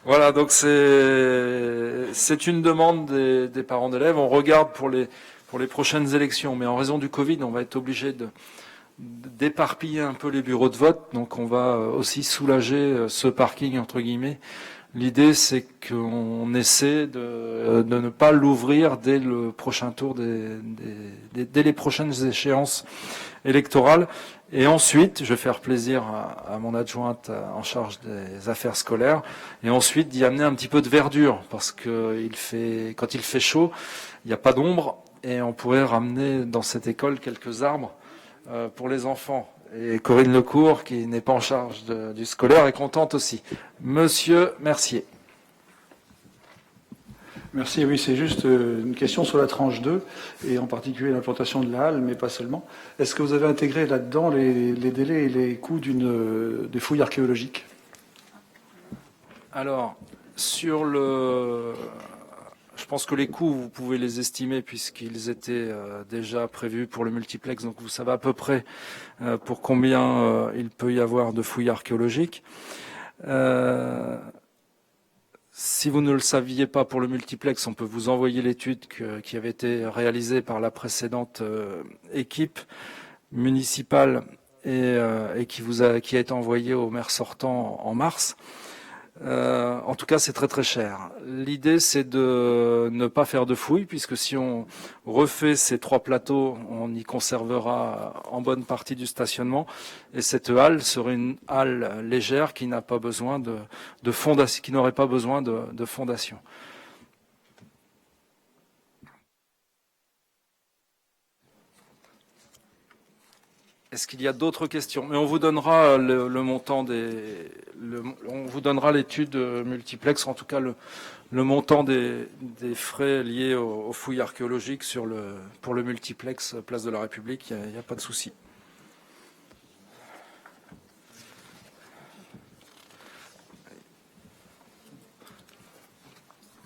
Voilà, donc c'est une demande des parents d'élèves. On regarde pour les prochaines élections, mais en raison du Covid, on va être obligé d'éparpiller un peu les bureaux de vote. Donc on va aussi soulager ce parking, entre guillemets. L'idée, c'est qu'on essaie de ne pas l'ouvrir dès le prochain tour, dès les prochaines échéances électorales. Et ensuite, je vais faire plaisir à mon adjointe en charge des affaires scolaires, et ensuite d'y amener un petit peu de verdure, parce que quand il fait chaud, il n'y a pas d'ombre, et on pourrait ramener dans cette école quelques arbres pour les enfants. Et Corinne Lecourt, qui n'est pas en charge du scolaire, est contente aussi. Monsieur Mercier. Merci, oui, c'est juste une question sur la tranche 2, et en particulier l'implantation de la halle, mais pas seulement. Est-ce que vous avez intégré là-dedans les délais et les coûts des fouilles archéologiques? Alors, je pense que les coûts, vous pouvez les estimer puisqu'ils étaient déjà prévus pour le multiplex, donc vous savez à peu près pour combien il peut y avoir de fouilles archéologiques. Si vous ne le saviez pas pour le multiplex, on peut vous envoyer l'étude qui avait été réalisée par la précédente équipe municipale et qui a été envoyée au maire sortant en mars. En tout cas, c'est très très cher. L'idée, c'est de ne pas faire de fouilles, puisque si on refait ces 3 plateaux, on y conservera en bonne partie du stationnement. Et cette halle serait une halle légère qui n'a pas besoin de fondation, qui n'aurait pas besoin de fondation. Est-ce qu'il y a d'autres questions? Mais on vous donnera le montant on vous donnera l'étude multiplex, en tout cas le montant des frais liés aux fouilles archéologiques pour le multiplex Place de la République. Il n'y a pas de souci.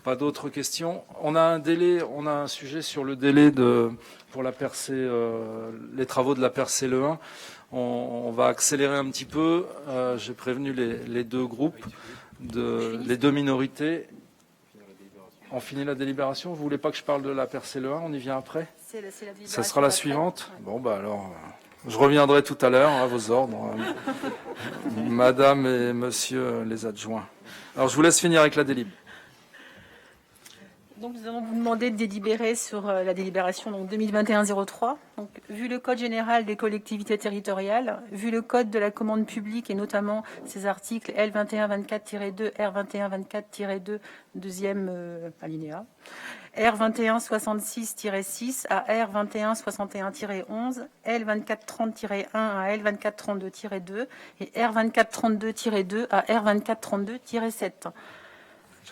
Pas d'autres questions. On a un sujet sur le délai pour la percée, les travaux de la percée Le 1. On va accélérer un petit peu. J'ai prévenu les 2 groupes, les 2 minorités. On finit la délibération. Vous voulez pas que je parle de la percée Le 1? On y vient après? Ça sera la suivante. Bon, bah alors, je reviendrai tout à l'heure à vos ordres, Madame et Monsieur les adjoints. Alors, je vous laisse finir avec la délib. Donc, nous allons vous demander de délibérer sur la délibération 2021-03. Donc, vu le Code général des collectivités territoriales, vu le Code de la commande publique et notamment ses articles L2124-2, R2124-2, deuxième alinéa, R2166-6 à R2161-11, L2430-1 à L2432-2 et R2432-2 à R2432-7.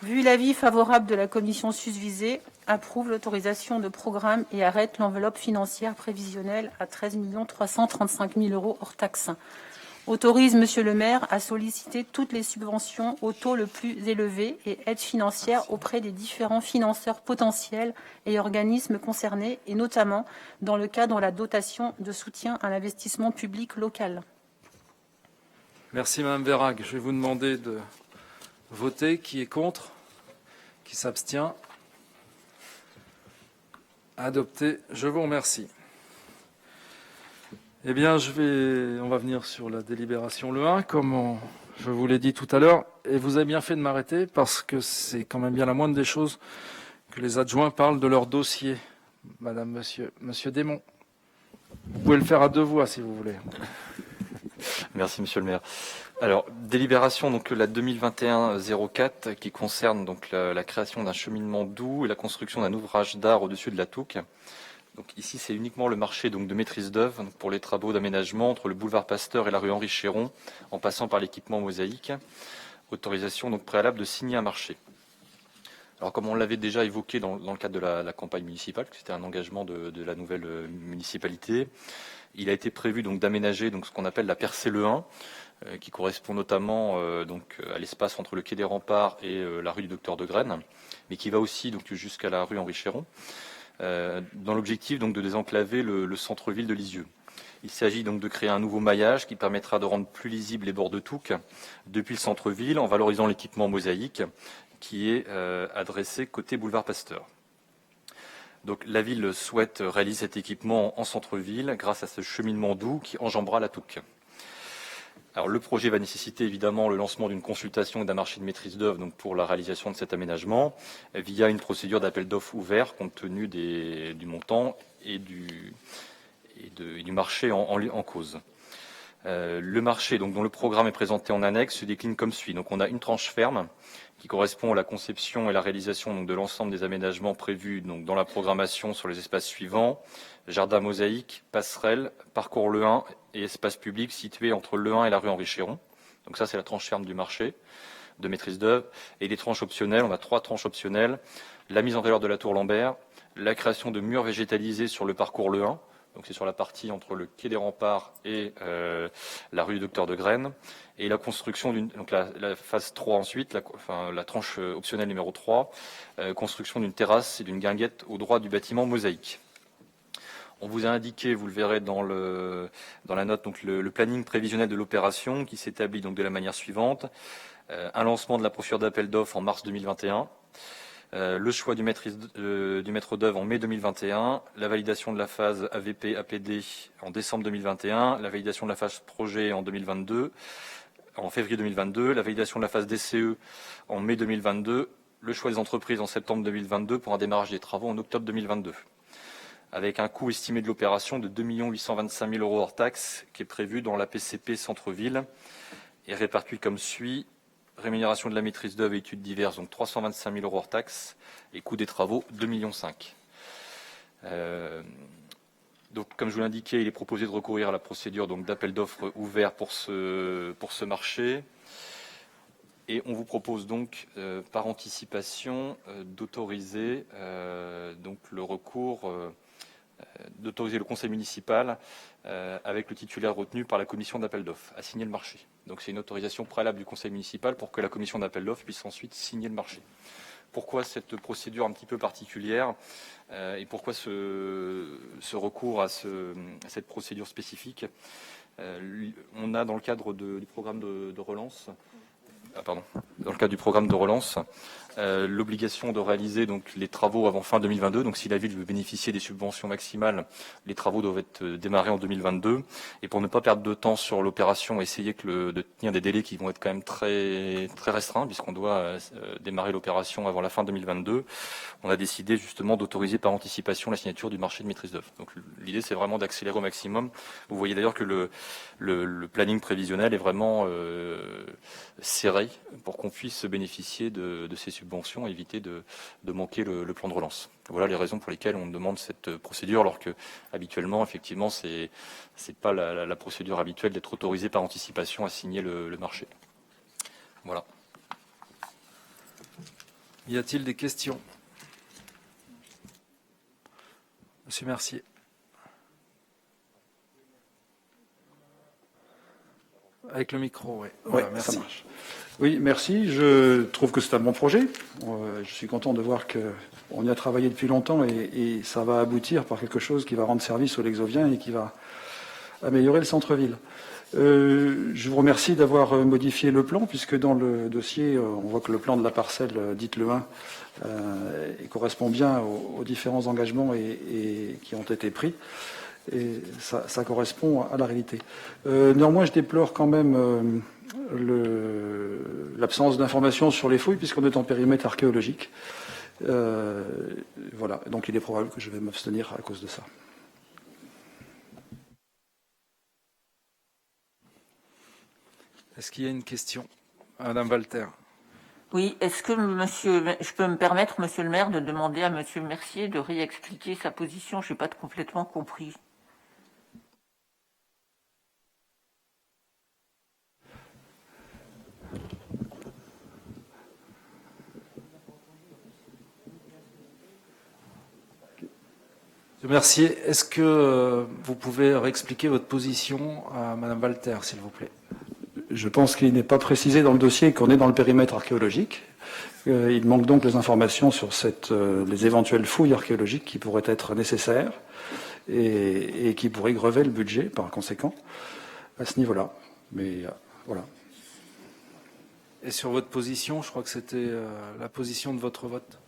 Vu l'avis favorable de la commission susvisée, approuve l'autorisation de programme et arrête l'enveloppe financière prévisionnelle à 13 335 000 € hors taxe. Autorise Monsieur le maire à solliciter toutes les subventions au taux le plus élevé et aides financières auprès des différents financeurs potentiels et organismes concernés, et notamment dans le cadre de la dotation de soutien à l'investissement public local. Merci Madame Vérag. Je vais vous demander de voter. Qui est contre? Qui s'abstient? Adopté. Je vous remercie. Eh bien, on va venir sur la délibération le 1, comme je vous l'ai dit tout à l'heure. Et vous avez bien fait de m'arrêter, parce que c'est quand même bien la moindre des choses que les adjoints parlent de leur dossier. Madame, Monsieur Desmond. Vous pouvez le faire à 2 voix, si vous voulez. Merci, Monsieur le maire. Alors, délibération, donc la 2021-04, qui concerne donc la création d'un cheminement doux et la construction d'un ouvrage d'art au-dessus de la Touques. Donc ici, c'est uniquement le marché donc de maîtrise d'œuvre pour les travaux d'aménagement entre le boulevard Pasteur et la rue Henri Chéron, en passant par l'équipement mosaïque. Autorisation donc préalable de signer un marché. Alors, comme on l'avait déjà évoqué dans le cadre de la campagne municipale, que c'était un engagement de la nouvelle municipalité, il a été prévu donc d'aménager donc ce qu'on appelle la percée Le 1, qui correspond notamment à l'espace entre le quai des Remparts et la rue du Docteur de Graine, mais qui va aussi donc jusqu'à la rue Henri Chéron, dans l'objectif donc de désenclaver le centre-ville de Lisieux. Il s'agit donc de créer un nouveau maillage qui permettra de rendre plus lisibles les bords de Touques depuis le centre-ville en valorisant l'équipement mosaïque qui est adressé côté boulevard Pasteur. Donc la ville souhaite réaliser cet équipement en centre-ville grâce à ce cheminement doux qui enjambera la Touques. Alors le projet va nécessiter évidemment le lancement d'une consultation et d'un marché de maîtrise d'œuvre donc pour la réalisation de cet aménagement via une procédure d'appel d'offres ouvert compte tenu du montant et du marché en cause. Le marché donc dont le programme est présenté en annexe se décline comme suit. Donc on a une tranche ferme qui correspond à la conception et la réalisation donc de l'ensemble des aménagements prévus donc dans la programmation sur les espaces suivants: jardin mosaïque, passerelle, parcours Le 1 et espace public situé entre Le 1 et la rue Henri Chéron. Donc ça, c'est la tranche ferme du marché de maîtrise d'œuvre. Et les tranches optionnelles, on a 3 tranches optionnelles: la mise en valeur de la tour Lambert, la création de murs végétalisés sur le parcours Le 1, donc c'est sur la partie entre le quai des Remparts et la rue du Docteur de Graine, et la construction donc la phase 3 ensuite, la tranche optionnelle numéro 3, construction d'une terrasse et d'une guinguette au droit du bâtiment mosaïque. On vous a indiqué, vous le verrez dans la note, donc le planning prévisionnel de l'opération qui s'établit donc de la manière suivante: un lancement de la procédure d'appel d'offres en mars 2021, le choix du maître d'œuvre en mai 2021, la validation de la phase AVP-APD en décembre 2021, la validation de la phase projet en 2022, en février 2022, la validation de la phase DCE en mai 2022, le choix des entreprises en septembre 2022 pour un démarrage des travaux en octobre 2022, avec un coût estimé de l'opération de 2 825 000 € hors taxe qui est prévu dans la PCP Centre-Ville et réparti comme suit. Rémunération de la maîtrise d'œuvre et études diverses, donc 325 000 € hors taxe, et coût des travaux 2,5 millions. Donc, comme je vous l'indiquais, il est proposé de recourir à la procédure d'appel d'offres ouvert pour ce marché. Et on vous propose donc, par anticipation, d'autoriser le recours, d'autoriser le conseil municipal avec le titulaire retenu par la commission d'appel d'offres à signer le marché. Donc c'est une autorisation préalable du conseil municipal pour que la commission d'appel d'offres puisse ensuite signer le marché. Pourquoi cette procédure un petit peu particulière et pourquoi ce recours à cette procédure spécifique? On a dans le cadre du programme de relance, dans le cadre du programme de relance, l'obligation de réaliser les travaux avant fin 2022. Donc si la ville veut bénéficier des subventions maximales, les travaux doivent être démarrés en 2022. Et pour ne pas perdre de temps sur l'opération, essayer de tenir des délais qui vont être quand même très, très restreints, puisqu'on doit démarrer l'opération avant la fin 2022, on a décidé justement d'autoriser par anticipation la signature du marché de maîtrise d'œuvre. Donc l'idée, c'est vraiment d'accélérer au maximum. Vous voyez d'ailleurs que le planning prévisionnel est vraiment serré pour qu'on puisse bénéficier de ces subventions, éviter de manquer le plan de relance. Voilà les raisons pour lesquelles on demande cette procédure, alors que habituellement, effectivement, c'est pas la procédure habituelle d'être autorisé par anticipation à signer le marché. Voilà. Y a-t-il des questions? Monsieur Mercier. Avec le micro, oui. Voilà, Ouais, merci. ça marche. Oui, merci. Je trouve que c'est un bon projet. Je suis content de voir qu'on y a travaillé depuis longtemps et ça va aboutir par quelque chose qui va rendre service aux Lexoviens et qui va améliorer le centre-ville. Je vous remercie d'avoir modifié le plan, puisque dans le dossier, on voit que le plan de la parcelle, dite le 1, correspond bien aux différents engagements qui ont été pris. Et ça correspond à la réalité. Néanmoins, je déplore quand même l'absence d'informations sur les fouilles, puisqu'on est en périmètre archéologique. Voilà, donc il est probable que je vais m'abstenir à cause de ça. Est-ce qu'il y a une question? Madame Walter. Oui, est-ce que je peux me permettre, monsieur le maire, de demander à monsieur Mercier de réexpliquer sa position? Je n'ai pas complètement compris. Monsieur Mercier, est-ce que vous pouvez réexpliquer votre position à Madame Walter, s'il vous plaît? Je pense qu'il n'est pas précisé dans le dossier qu'on est dans le périmètre archéologique. Il manque donc les informations sur les éventuelles fouilles archéologiques qui pourraient être nécessaires et qui pourraient grever le budget par conséquent à ce niveau-là. Mais voilà. Et sur votre position, je crois que c'était la position de votre vote.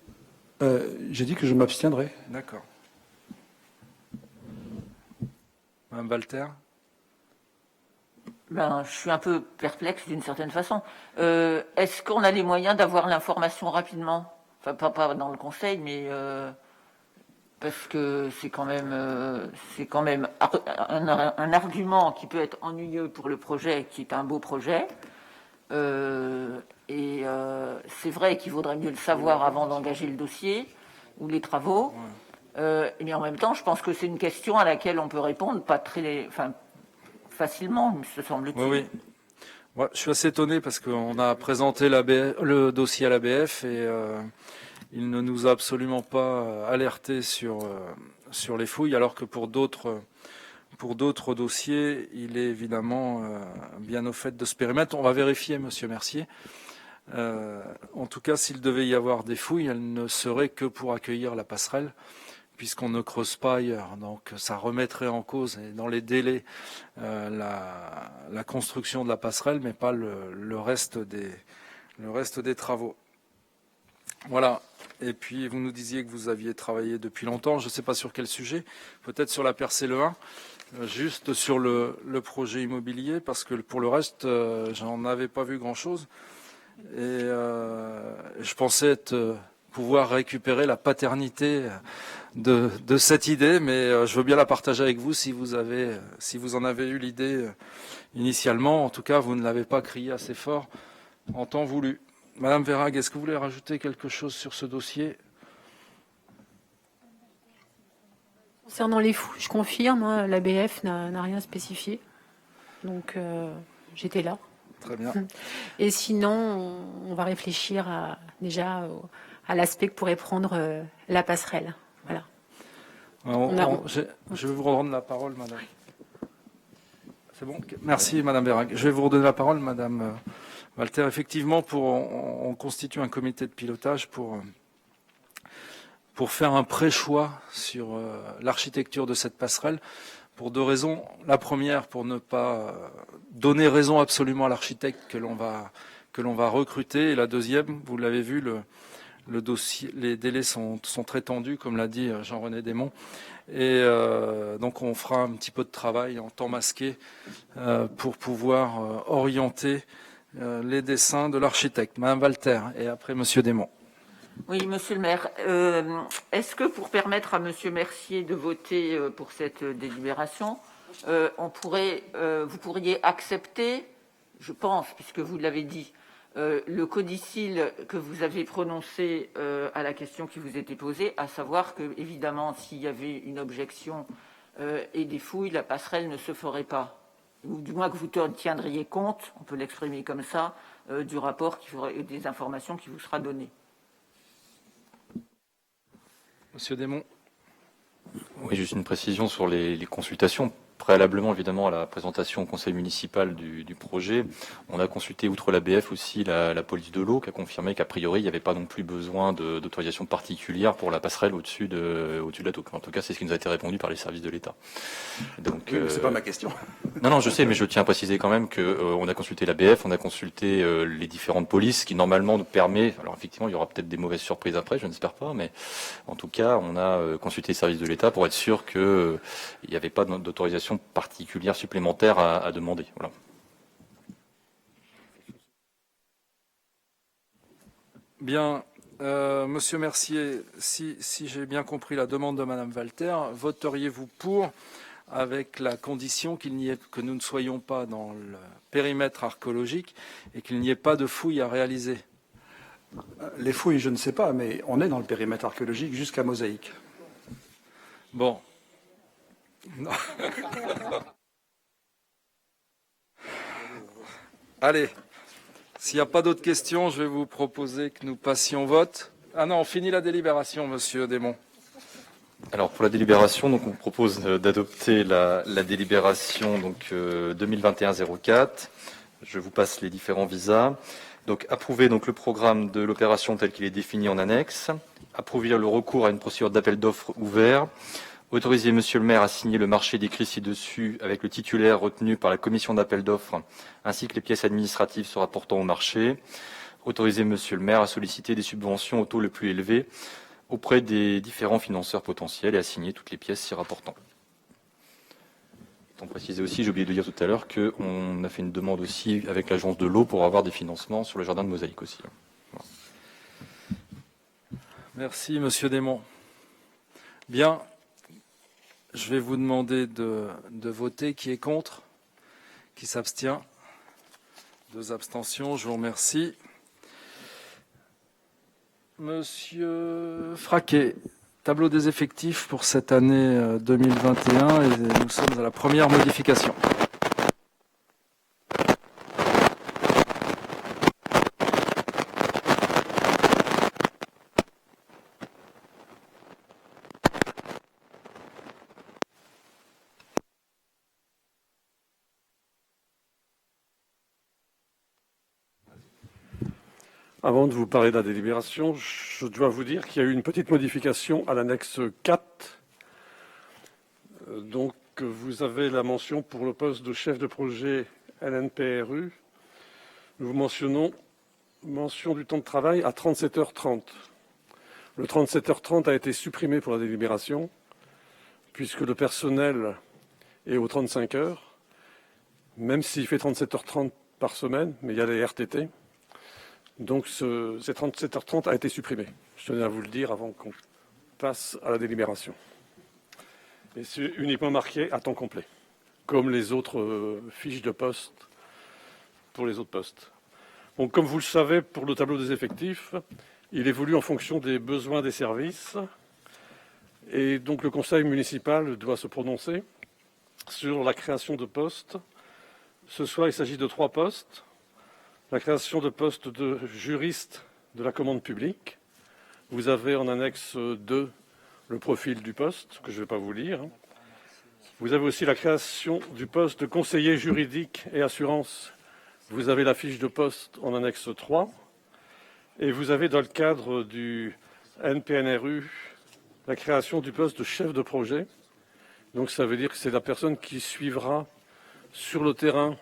J'ai dit que je m'abstiendrai. D'accord. Madame Walter. Je suis un peu perplexe d'une certaine façon. Est-ce qu'on a les moyens d'avoir l'information rapidement? Enfin, pas dans le conseil, mais parce que c'est quand même un argument qui peut être ennuyeux pour le projet, qui est un beau projet. C'est vrai qu'il vaudrait mieux le savoir avant d'engager le dossier ou les travaux. Mais en même temps, je pense que c'est une question à laquelle on peut répondre facilement, me semble-t-il. Oui. Ouais, je suis assez étonné parce qu'on a présenté le dossier à l'ABF et il ne nous a absolument pas alerté sur les fouilles, alors que pour d'autres dossiers, il est évidemment bien au fait de ce périmètre. On va vérifier, monsieur Mercier. En tout cas, s'il devait y avoir des fouilles, elles ne seraient que pour accueillir la passerelle, puisqu'on ne creuse pas ailleurs. Donc ça remettrait en cause, et dans les délais, la construction de la passerelle, mais pas le reste des travaux. Voilà. Et puis, vous nous disiez que vous aviez travaillé depuis longtemps. Je ne sais pas sur quel sujet. Peut-être sur la percée Le 1. Juste sur le projet immobilier, parce que pour le reste, j'en avais pas vu grand-chose. Et je pensais pouvoir récupérer la paternité de cette idée, mais je veux bien la partager avec vous si vous en avez eu l'idée initialement. En tout cas, vous ne l'avez pas crié assez fort en temps voulu. Madame Verhaeghe, est-ce que vous voulez rajouter quelque chose sur ce dossier? Concernant les fouilles, je confirme, hein, l'ABF n'a rien spécifié. Donc, j'étais là. Très bien. Et sinon, on va réfléchir déjà à l'aspect que pourrait prendre la passerelle. Voilà. Je vais vous rendre la parole, madame. C'est bon? Merci, madame Verhaeghe. Je vais vous redonner la parole, madame Walter. Effectivement, on constitue un comité de pilotage pour faire un pré-choix sur l'architecture de cette passerelle, pour deux raisons. La première, pour ne pas donner raison absolument à l'architecte que l'on va recruter. Et la deuxième, vous l'avez vu, le dossier, les délais sont très tendus, comme l'a dit Jean-René Desmonts. Et donc on fera un petit peu de travail en temps masqué pour pouvoir orienter les dessins de l'architecte. Madame Walter, et après Monsieur Desmonts. Oui, monsieur le maire. Est-ce que pour permettre à monsieur Mercier de voter pour cette délibération, vous pourriez accepter, je pense, puisque vous l'avez dit, le codicile que vous avez prononcé à la question qui vous était posée, à savoir que, évidemment, s'il y avait une objection et des fouilles, la passerelle ne se ferait pas. Ou du moins que vous tiendriez compte, on peut l'exprimer comme ça, du rapport et des informations qui vous sera donné. Monsieur Desmonts. Oui, juste une précision sur les consultations. Préalablement, évidemment, à la présentation au conseil municipal du projet, on a consulté, outre l'ABF, aussi la police de l'eau, qui a confirmé qu'a priori, il n'y avait pas non plus besoin d'autorisation particulière pour la passerelle au-dessus de la tour. En tout cas, c'est ce qui nous a été répondu par les services de l'État. Donc, oui, c'est pas ma question. Non, je sais, mais je tiens à préciser quand même qu'on a consulté l'ABF, on a consulté les différentes polices, qui normalement nous permet. Alors effectivement, il y aura peut-être des mauvaises surprises après, je n'espère pas, mais en tout cas, on a consulté les services de l'État pour être sûr qu'il n'y avait pas d'autorisation particulière supplémentaire à demander. Voilà. Bien, Monsieur Mercier, si j'ai bien compris la demande de Madame Walter, voteriez-vous pour, avec la condition que nous ne soyons pas dans le périmètre archéologique et qu'il n'y ait pas de fouilles à réaliser? Les fouilles, je ne sais pas, mais on est dans le périmètre archéologique jusqu'à Mosaïque. Bon. Non. Allez, s'il n'y a pas d'autres questions, je vais vous proposer que nous passions au vote. Ah non, on finit la délibération, Monsieur Desmonts. Alors pour la délibération, donc on propose d'adopter la délibération 2021-04. Je vous passe les différents visas. Donc approuver le programme de l'opération tel qu'il est défini en annexe. Approuver le recours à une procédure d'appel d'offres ouvert. Autoriser Monsieur le maire à signer le marché décrit ci-dessus avec le titulaire retenu par la commission d'appel d'offres ainsi que les pièces administratives se rapportant au marché. Autoriser Monsieur le maire à solliciter des subventions au taux le plus élevé auprès des différents financeurs potentiels et à signer toutes les pièces s'y rapportant. Pour préciser aussi, j'ai oublié de dire tout à l'heure qu'on a fait une demande aussi avec l'agence de l'eau pour avoir des financements sur le jardin de Mosaïque aussi. Voilà. Merci, Monsieur Desmonts. Bien. Je vais vous demander de voter. Qui est contre? Qui s'abstient? 2 abstentions. Je vous remercie. Monsieur Fraquet, tableau des effectifs pour cette année 2021 et nous sommes à la première modification. Avant de vous parler de la délibération, je dois vous dire qu'il y a eu une petite modification à l'annexe 4. Donc, vous avez la mention pour le poste de chef de projet LNPRU. Nous vous mentionnons mention du temps de travail à 37h30. Le 37h30 a été supprimé pour la délibération, puisque le personnel est aux 35 heures, même s'il fait 37h30 par semaine, mais il y a les RTT. Donc ces 37h30 a été supprimé. Je tenais à vous le dire avant qu'on passe à la délibération. Et c'est uniquement marqué à temps complet, comme les autres fiches de poste pour les autres postes. Donc, comme vous le savez, pour le tableau des effectifs, il évolue en fonction des besoins des services. Et donc le conseil municipal doit se prononcer sur la création de postes. Ce soir, il s'agit de 3 postes. La création de postes de juriste de la commande publique. Vous avez en annexe 2 le profil du poste, que je ne vais pas vous lire. Vous avez aussi la création du poste de conseiller juridique et assurance. Vous avez la fiche de poste en annexe 3. Et vous avez dans le cadre du NPNRU la création du poste de chef de projet. Donc ça veut dire que c'est la personne qui suivra sur le terrain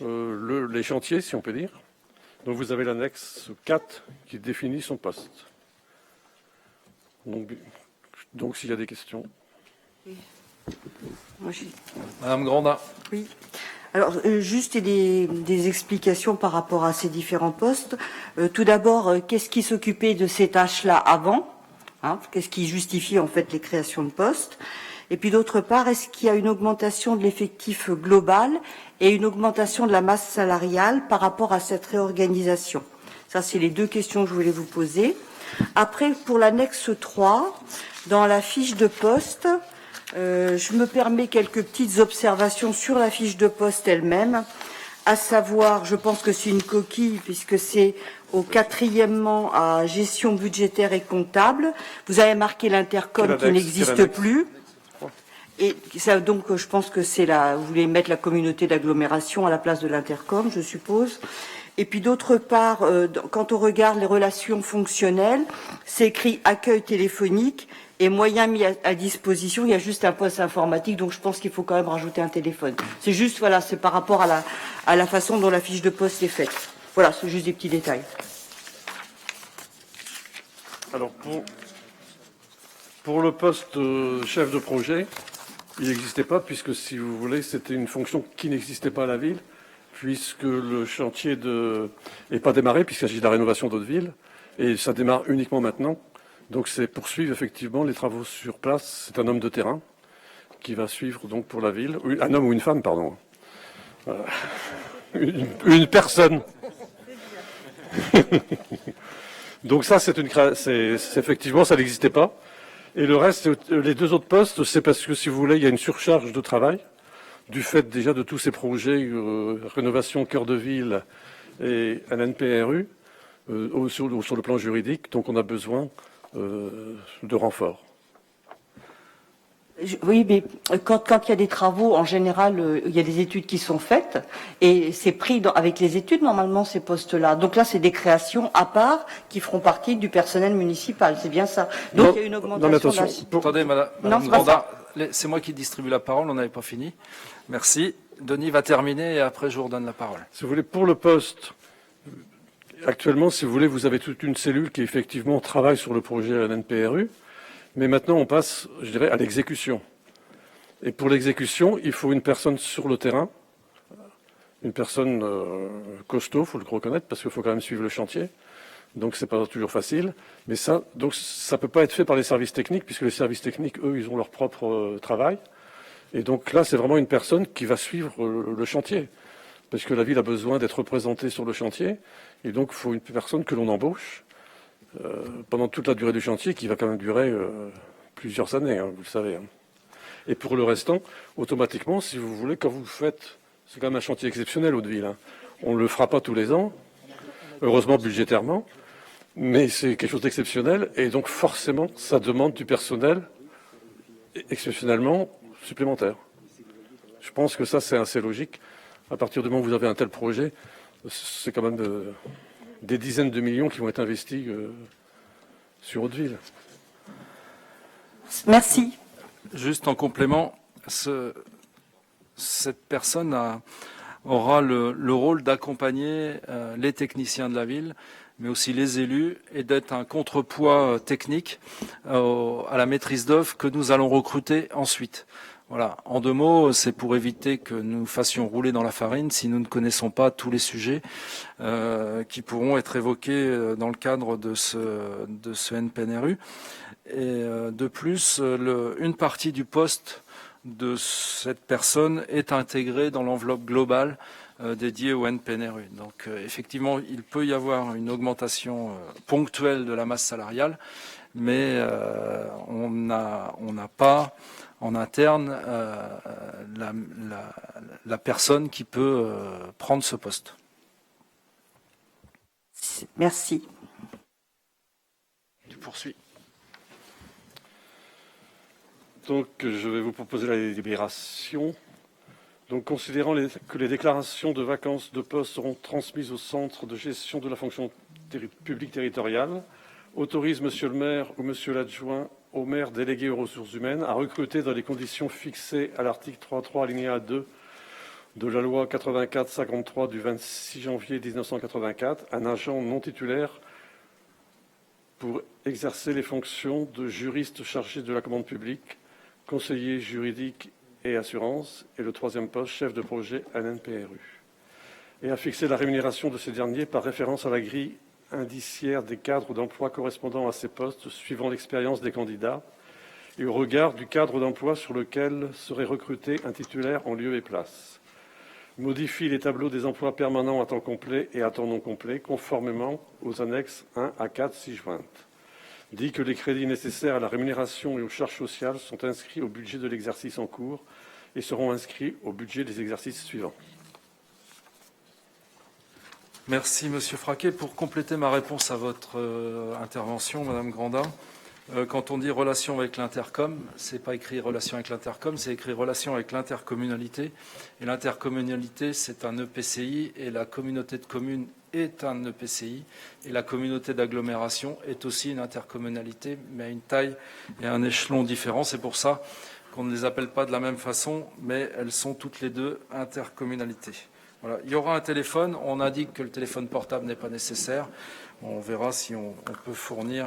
les chantiers, si on peut dire. Donc vous avez l'annexe 4 qui définit son poste. Donc s'il y a des questions. Oui. Madame Grandin. Oui. Alors, juste des explications par rapport à ces différents postes. Tout d'abord, qu'est-ce qui s'occupait de ces tâches-là avant, hein, qu'est-ce qui justifie en fait les créations de postes? Et puis d'autre part, est-ce qu'il y a une augmentation de l'effectif global et une augmentation de la masse salariale par rapport à cette réorganisation? Ça, c'est les 2 questions que je voulais vous poser. Après, pour l'annexe 3, dans la fiche de poste, je me permets quelques petites observations sur la fiche de poste elle-même, à savoir, je pense que c'est une coquille puisque c'est au 4e à gestion budgétaire et comptable. Vous avez marqué l'intercom qui n'existe plus. Et ça, donc, je pense que c'est vous voulez mettre la communauté d'agglomération à la place de l'intercom, je suppose. Et puis d'autre part, quand on regarde les relations fonctionnelles, c'est écrit accueil téléphonique et moyens mis à disposition. Il y a juste un poste informatique, donc je pense qu'il faut quand même rajouter un téléphone. C'est juste, voilà, c'est par rapport à la façon dont la fiche de poste est faite. Voilà, c'est juste des petits détails. Alors pour le poste chef de projet, il n'existait pas puisque, si vous voulez, c'était une fonction qui n'existait pas à la ville, puisque le chantier n'est pas démarré, puisqu'il s'agit de la rénovation d'autres villes, et ça démarre uniquement maintenant. Donc c'est poursuivre effectivement les travaux sur place. C'est un homme de terrain qui va suivre donc pour la ville, un homme ou une femme, pardon. Une personne. Donc ça, c'est effectivement, ça n'existait pas. Et le reste, les 2 autres postes, c'est parce que, si vous voulez, il y a une surcharge de travail, du fait déjà de tous ces projets, rénovation, cœur de ville et un NPRU, sur le plan juridique, donc on a besoin de renforts. Oui, mais quand il y a des travaux, en général, il y a des études qui sont faites et c'est pris avec les études, normalement, ces postes-là. Donc là, c'est des créations à part qui feront partie du personnel municipal, c'est bien ça. Donc Non, il y a une augmentation. non, mais attention, Attendez, madame Grandin, c'est moi qui distribue la parole, on n'avait pas fini. Merci. Denis va terminer et après je vous redonne la parole. Si vous voulez, pour le poste, actuellement, si vous voulez, vous avez toute une cellule qui effectivement travaille sur le projet NPRU. Mais maintenant, on passe, je dirais, à l'exécution. Et pour l'exécution, il faut une personne sur le terrain, une personne costaud, il faut le reconnaître, parce qu'il faut quand même suivre le chantier. Donc, c'est pas toujours facile. Mais ça peut pas être fait par les services techniques, puisque les services techniques, eux, ils ont leur propre travail. Et donc là, c'est vraiment une personne qui va suivre le chantier. Parce que la ville a besoin d'être représentée sur le chantier. Et donc, il faut une personne que l'on embauche pendant toute la durée du chantier, qui va quand même durer plusieurs années, hein, vous le savez. Hein. Et pour le restant, automatiquement, si vous voulez, quand vous faites, c'est quand même un chantier exceptionnel, Hauteville. Hein. On ne le fera pas tous les ans, heureusement budgétairement, mais c'est quelque chose d'exceptionnel, et donc forcément, ça demande du personnel exceptionnellement supplémentaire. Je pense que ça, c'est assez logique. À partir du moment où vous avez un tel projet, c'est quand même des dizaines de millions qui vont être investis sur Hauteville. Merci. Juste en complément, cette personne aura le rôle d'accompagner les techniciens de la ville, mais aussi les élus, et d'être un contrepoids technique à la maîtrise d'œuvre que nous allons recruter ensuite. Voilà. En 2 mots, c'est pour éviter que nous fassions rouler dans la farine si nous ne connaissons pas tous les sujets qui pourront être évoqués dans le cadre de ce NPNRU. Et de plus, une partie du poste de cette personne est intégrée dans l'enveloppe globale dédiée au NPNRU. Donc effectivement, il peut y avoir une augmentation ponctuelle de la masse salariale, mais on n'a pas en interne la personne qui peut prendre ce poste. Merci. Tu poursuis. Donc, je vais vous proposer la délibération. Donc, considérant que les déclarations de vacances de poste seront transmises au centre de gestion de la fonction publique territoriale, autorise Monsieur le maire ou Monsieur l'adjoint au maire délégué aux ressources humaines à recruter dans les conditions fixées à l'article 3.3 alinéa 2 de la loi 84-53 du 26 janvier 1984 un agent non titulaire pour exercer les fonctions de juriste chargé de la commande publique, conseiller juridique et assurance, et le 3e poste, chef de projet à l'NPRU, et à fixer la rémunération de ces derniers par référence à la grille indiciaire des cadres d'emploi correspondant à ces postes, suivant l'expérience des candidats, et au regard du cadre d'emploi sur lequel serait recruté un titulaire en lieu et place. Modifie les tableaux des emplois permanents à temps complet et à temps non complet, conformément aux annexes 1 à 4 ci-jointes. Dit que les crédits nécessaires à la rémunération et aux charges sociales sont inscrits au budget de l'exercice en cours et seront inscrits au budget des exercices suivants. Merci, Monsieur Fraquet. Pour compléter ma réponse à votre intervention, Madame Grandin, quand on dit relation avec l'intercom, c'est pas écrit relation avec l'intercom, c'est écrit relation avec l'intercommunalité. Et l'intercommunalité, c'est un EPCI, et la communauté de communes est un EPCI, et la communauté d'agglomération est aussi une intercommunalité, mais à une taille et à un échelon différent. C'est pour ça qu'on ne les appelle pas de la même façon, mais elles sont toutes les deux intercommunalités. Voilà. Il y aura un téléphone. On indique que le téléphone portable n'est pas nécessaire. On verra si on peut fournir,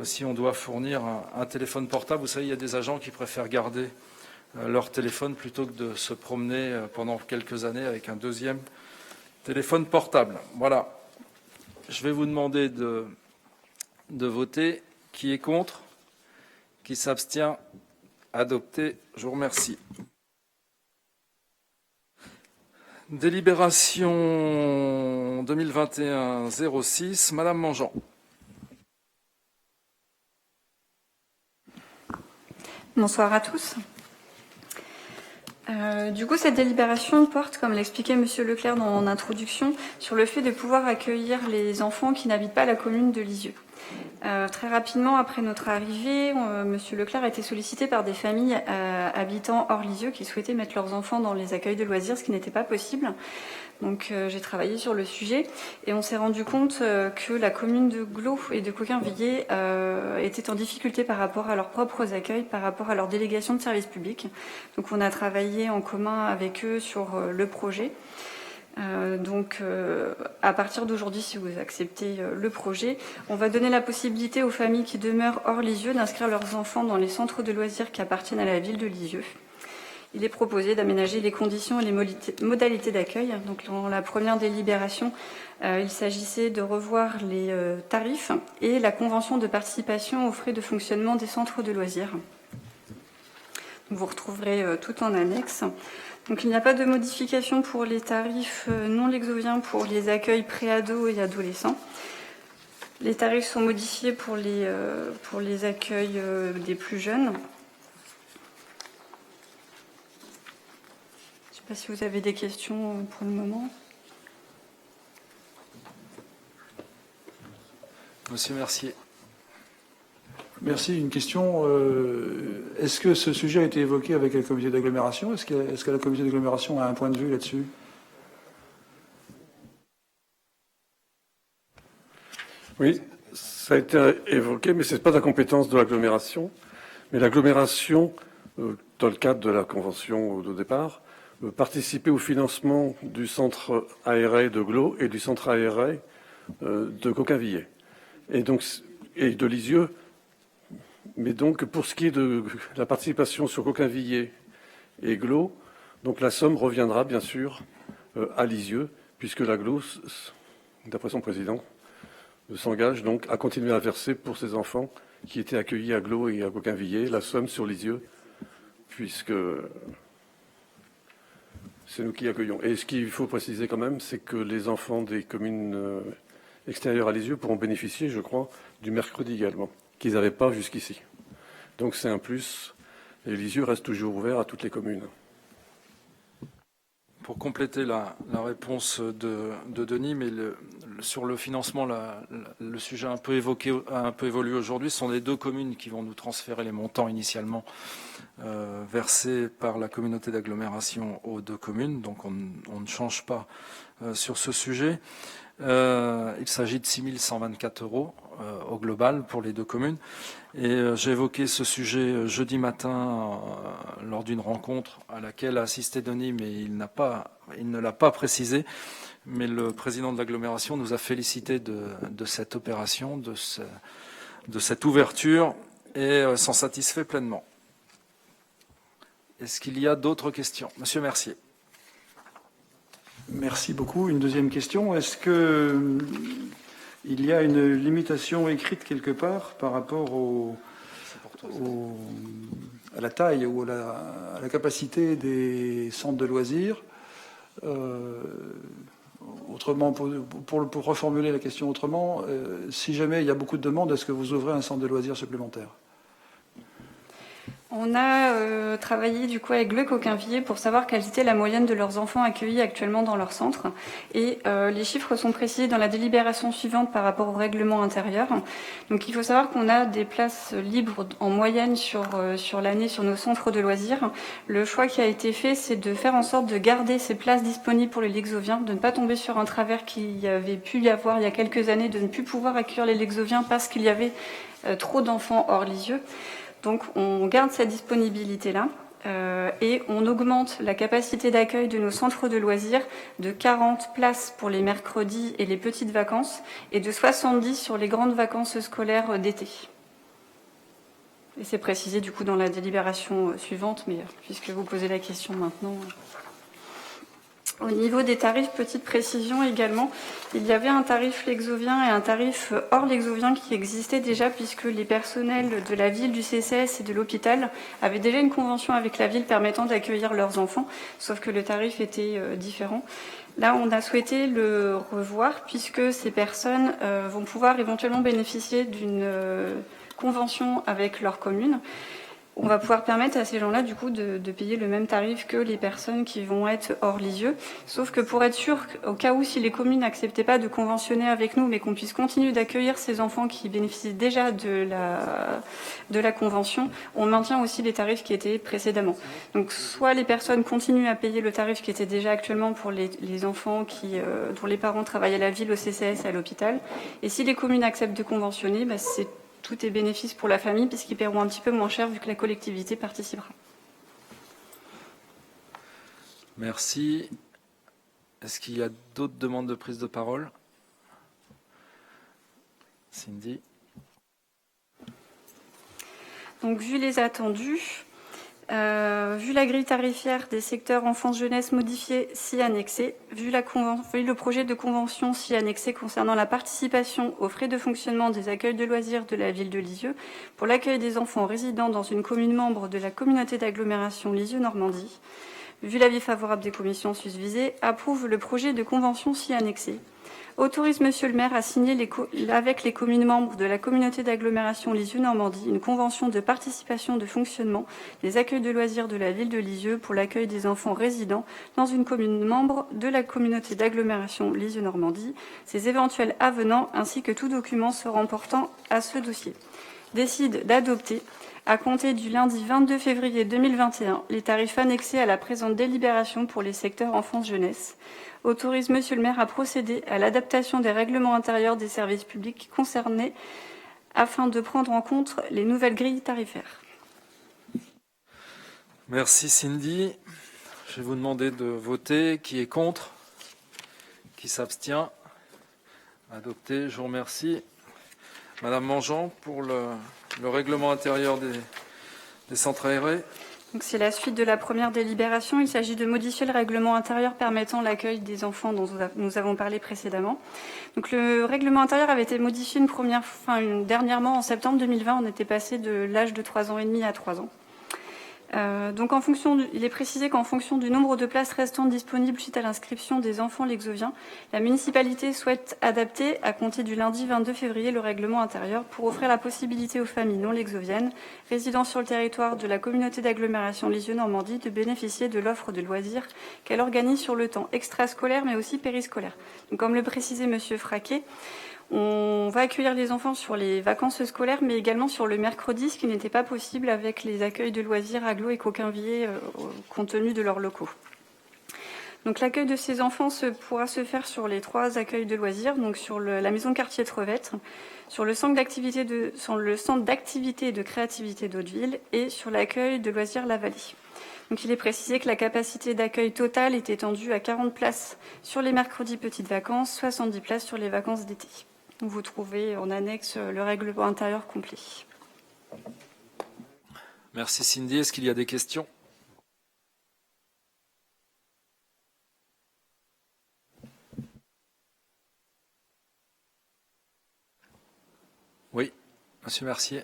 si on doit fournir un téléphone portable. Vous savez, il y a des agents qui préfèrent garder leur téléphone plutôt que de se promener pendant quelques années avec un 2e téléphone portable. Voilà. Je vais vous demander de voter. Qui est contre? Qui s'abstient? Adopté. Je vous remercie. Délibération 2021-06, Madame Mangeant. Bonsoir à tous. Du coup, cette délibération porte, comme l'expliquait Monsieur Leclerc dans mon introduction, sur le fait de pouvoir accueillir les enfants qui n'habitent pas la commune de Lisieux. Très rapidement, après notre arrivée, Monsieur Leclerc a été sollicité par des familles habitant hors Lisieux qui souhaitaient mettre leurs enfants dans les accueils de loisirs, ce qui n'était pas possible. Donc j'ai travaillé sur le sujet et on s'est rendu compte que la commune de Glos et de Coquainvillers était en difficulté par rapport à leurs propres accueils, par rapport à leur délégation de services publics. Donc on a travaillé en commun avec eux sur le projet. À partir d'aujourd'hui, si vous acceptez le projet, on va donner la possibilité aux familles qui demeurent hors Lisieux d'inscrire leurs enfants dans les centres de loisirs qui appartiennent à la ville de Lisieux. Il est proposé d'aménager les conditions et les modalités d'accueil. Donc, dans la première délibération, il s'agissait de revoir les tarifs et la convention de participation aux frais de fonctionnement des centres de loisirs. Vous retrouverez tout en annexe. Donc, il n'y a pas de modification pour les tarifs non lexoviens pour les accueils pré-ados et adolescents. Les tarifs sont modifiés pour les accueils des plus jeunes. Je ne sais pas si vous avez des questions pour le moment. Monsieur Mercier. Merci. Une question. Est-ce que ce sujet a été évoqué avec la comité d'agglomération? Est-ce que la comité d'agglomération a un point de vue là-dessus? Oui, ça a été évoqué, mais ce n'est pas de la compétence de l'agglomération. Mais l'agglomération, dans le cadre de la convention de départ, participer au financement du centre aéré de Glo et du centre aéré de Coquinvillers et de Lisieux. Mais donc, pour ce qui est de la participation sur Coquinvillers et Glo, donc la somme reviendra bien sûr à Lisieux, puisque la Glo, d'après son président, s'engage donc à continuer à verser pour ses enfants qui étaient accueillis à Glo et à Coquinvillers la somme sur Lisieux, puisque c'est nous qui accueillons. Et ce qu'il faut préciser quand même, c'est que les enfants des communes extérieures à Lisieux pourront bénéficier, je crois, du mercredi également, qu'ils n'avaient pas jusqu'ici. Donc c'est un plus, et Lisieux reste toujours ouvert à toutes les communes. Pour compléter la réponse de Denis, mais sur le financement, le sujet a un peu évolué aujourd'hui. Ce sont les 2 communes qui vont nous transférer les montants initialement versés par la communauté d'agglomération aux 2 communes. Donc on ne change pas sur ce sujet. Il s'agit de 6 124 € au global pour les 2 communes. Et j'ai évoqué ce sujet jeudi matin lors d'une rencontre à laquelle a assisté Denis, mais il ne l'a pas précisé. Mais le président de l'agglomération nous a félicité de cette opération, de cette ouverture, et s'en satisfait pleinement. Est-ce qu'il y a d'autres questions? Monsieur Mercier. Merci beaucoup. Une deuxième question. Est-ce que il y a une limitation écrite quelque part par rapport à la taille ou à la capacité des centres de loisirs? Autrement, pour reformuler la question autrement, si jamais il y a beaucoup de demandes, est-ce que vous ouvrez un centre de loisirs supplémentaire? On a travaillé du coup avec le Coquinvillers pour savoir quelle était la moyenne de leurs enfants accueillis actuellement dans leur centre. Et les chiffres sont précisés dans la délibération suivante par rapport au règlement intérieur. Donc il faut savoir qu'on a des places libres en moyenne sur l'année sur nos centres de loisirs. Le choix qui a été fait, c'est de faire en sorte de garder ces places disponibles pour les Lexoviens, de ne pas tomber sur un travers qu'il y avait pu y avoir il y a quelques années, de ne plus pouvoir accueillir les Lexoviens parce qu'il y avait trop d'enfants hors Lisieux. Donc on garde cette disponibilité-là et on augmente la capacité d'accueil de nos centres de loisirs de 40 places pour les mercredis et les petites vacances et de 70 sur les grandes vacances scolaires d'été. Et c'est précisé du coup dans la délibération suivante, mais puisque vous posez la question maintenant... Au niveau des tarifs, petite précision également, il y avait un tarif Lexovien et un tarif hors Lexovien qui existait déjà puisque les personnels de la ville, du CCS et de l'hôpital avaient déjà une convention avec la ville permettant d'accueillir leurs enfants, sauf que le tarif était différent. Là, on a souhaité le revoir puisque ces personnes vont pouvoir éventuellement bénéficier d'une convention avec leur commune. On va pouvoir permettre à ces gens-là, du coup, de payer le même tarif que les personnes qui vont être hors Lisieux. Sauf que pour être sûr, au cas où si les communes n'acceptaient pas de conventionner avec nous, mais qu'on puisse continuer d'accueillir ces enfants qui bénéficient déjà de la convention, on maintient aussi les tarifs qui étaient précédemment. Donc, soit les personnes continuent à payer le tarif qui était déjà actuellement pour les enfants dont les parents travaillent à la ville, au CCS et à l'hôpital. Et si les communes acceptent de conventionner, tout est bénéfice pour la famille puisqu'ils paieront un petit peu moins cher vu que la collectivité participera. Merci. Est-ce qu'il y a d'autres demandes de prise de parole? Cindy. Donc, vu les attendus, vu la grille tarifaire des secteurs enfance-jeunesse modifiée si annexée, vu le projet de convention si annexé concernant la participation aux frais de fonctionnement des accueils de loisirs de la ville de Lisieux pour l'accueil des enfants résidant dans une commune membre de la communauté d'agglomération Lisieux-Normandie, vu l'avis favorable des commissions susvisées, approuve le projet de convention si annexé. Autorise Monsieur le maire à signer avec les communes membres de la communauté d'agglomération Lisieux-Normandie une convention de participation de fonctionnement des accueils de loisirs de la ville de Lisieux pour l'accueil des enfants résidant dans une commune membre de la communauté d'agglomération Lisieux-Normandie, ses éventuels avenants ainsi que tout document se rapportant à ce dossier. Décide d'adopter, à compter du lundi 22 février 2021, les tarifs annexés à la présente délibération pour les secteurs enfance-jeunesse. Autorise Monsieur le maire à procéder à l'adaptation des règlements intérieurs des services publics concernés afin de prendre en compte les nouvelles grilles tarifaires. Merci Cindy. Je vais vous demander de voter. Qui est contre? Qui s'abstient? Adopté. Je vous remercie. Madame Mangeant, pour le règlement intérieur des centres aérés. Donc c'est la suite de la première délibération. Il s'agit de modifier le règlement intérieur permettant l'accueil des enfants dont nous avons parlé précédemment. Donc le règlement intérieur avait été modifié dernièrement en septembre 2020. On était passé de l'âge de 3 ans et demi à 3 ans. Donc il est précisé qu'en fonction du nombre de places restantes disponibles suite à l'inscription des enfants lexoviens, la municipalité souhaite adapter, à compter du lundi 22 février, le règlement intérieur pour offrir la possibilité aux familles non lexoviennes résidant sur le territoire de la communauté d'agglomération Lisieux-Normandie de bénéficier de l'offre de loisirs qu'elle organise sur le temps extrascolaire mais aussi périscolaire. Donc, comme le précisait Monsieur Fraquet, on va accueillir les enfants sur les vacances scolaires, mais également sur le mercredi, ce qui n'était pas possible avec les accueils de loisirs agglo et Coquinvillers compte tenu de leurs locaux. Donc l'accueil de ces enfants pourra se faire sur les 3 accueils de loisirs, donc sur la maison de quartier Trevêtre, sur le centre d'activité et de créativité d'Hauteville et sur l'accueil de loisirs La Vallée. Donc il est précisé que la capacité d'accueil totale est étendue à 40 places sur les mercredis petites vacances, 70 places sur les vacances d'été. Vous trouvez en annexe le règlement intérieur complet. Merci Cindy. Est-ce qu'il y a des questions? Oui, Monsieur Mercier.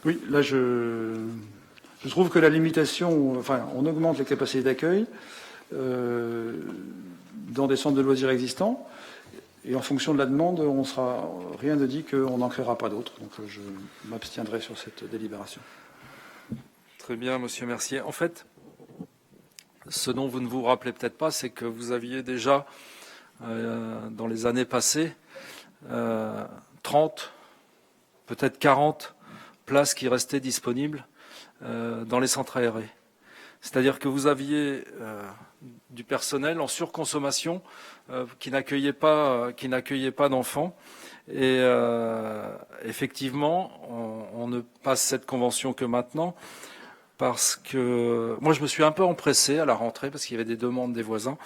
Oui, là je trouve que la limitation, on augmente les capacités d'accueil dans des centres de loisirs existants. Et en fonction de la demande, rien ne dit qu'on n'en créera pas d'autres. Donc je m'abstiendrai sur cette délibération. Très bien, Monsieur Mercier. En fait, ce dont vous ne vous rappelez peut-être pas, c'est que vous aviez déjà, dans les années passées, 30, peut-être 40 places qui restaient disponibles dans les centres aérés. C'est-à-dire que vous aviez du personnel en surconsommation qui n'accueillait pas d'enfants. Et effectivement, on ne passe cette convention que maintenant parce que moi, je me suis un peu empressé à la rentrée parce qu'il y avait des demandes des voisins.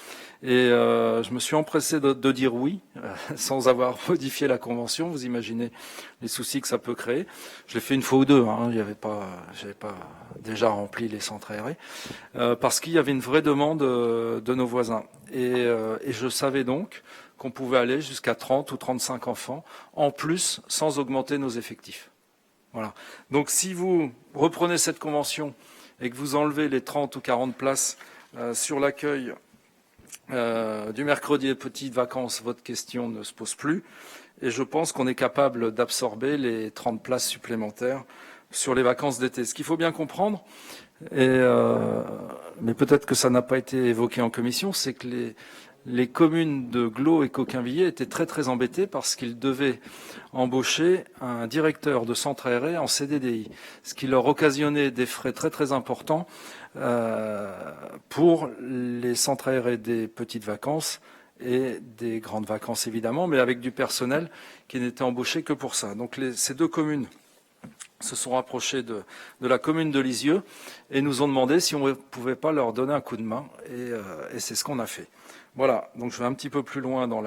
Et je me suis empressé de dire oui, sans avoir modifié la convention. Vous imaginez les soucis que ça peut créer. Je l'ai fait une fois ou deux. J'avais pas déjà rempli les centres aérés parce qu'il y avait une vraie demande de nos voisins. Et je savais donc qu'on pouvait aller jusqu'à 30 ou 35 enfants en plus, sans augmenter nos effectifs. Voilà. Donc si vous reprenez cette convention et que vous enlevez les 30 ou 40 places sur l'accueil du mercredi et petites vacances, votre question ne se pose plus. Et je pense qu'on est capable d'absorber les 30 places supplémentaires sur les vacances d'été. Ce qu'il faut bien comprendre, mais peut-être que ça n'a pas été évoqué en commission, c'est que les communes de Glos et Coquinvillers étaient très très embêtées parce qu'ils devaient embaucher un directeur de centre aéré en CDDI, ce qui leur occasionnait des frais très très importants pour les centres aérés des petites vacances et des grandes vacances évidemment, mais avec du personnel qui n'était embauché que pour ça. Donc ces 2 communes se sont rapprochés de la commune de Lisieux et nous ont demandé si on ne pouvait pas leur donner un coup de main et c'est ce qu'on a fait. Voilà, donc je vais un petit peu plus loin dans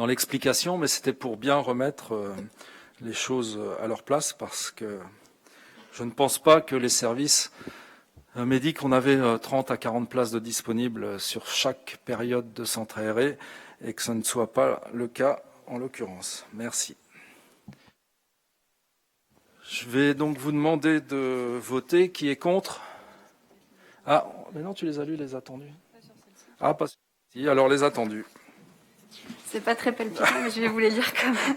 l'explication, mais c'était pour bien remettre les choses à leur place parce que je ne pense pas que les services m'aient dit qu'on avait 30 à 40 places de disponibles sur chaque période de centre aéré et que ce ne soit pas le cas en l'occurrence. Merci. Je vais donc vous demander de voter. Qui est contre? Ah, mais non, tu les as lus, les attendus. Ah, pas si. Alors, les attendus. C'est pas très palpitant, mais je vais vous les lire quand même.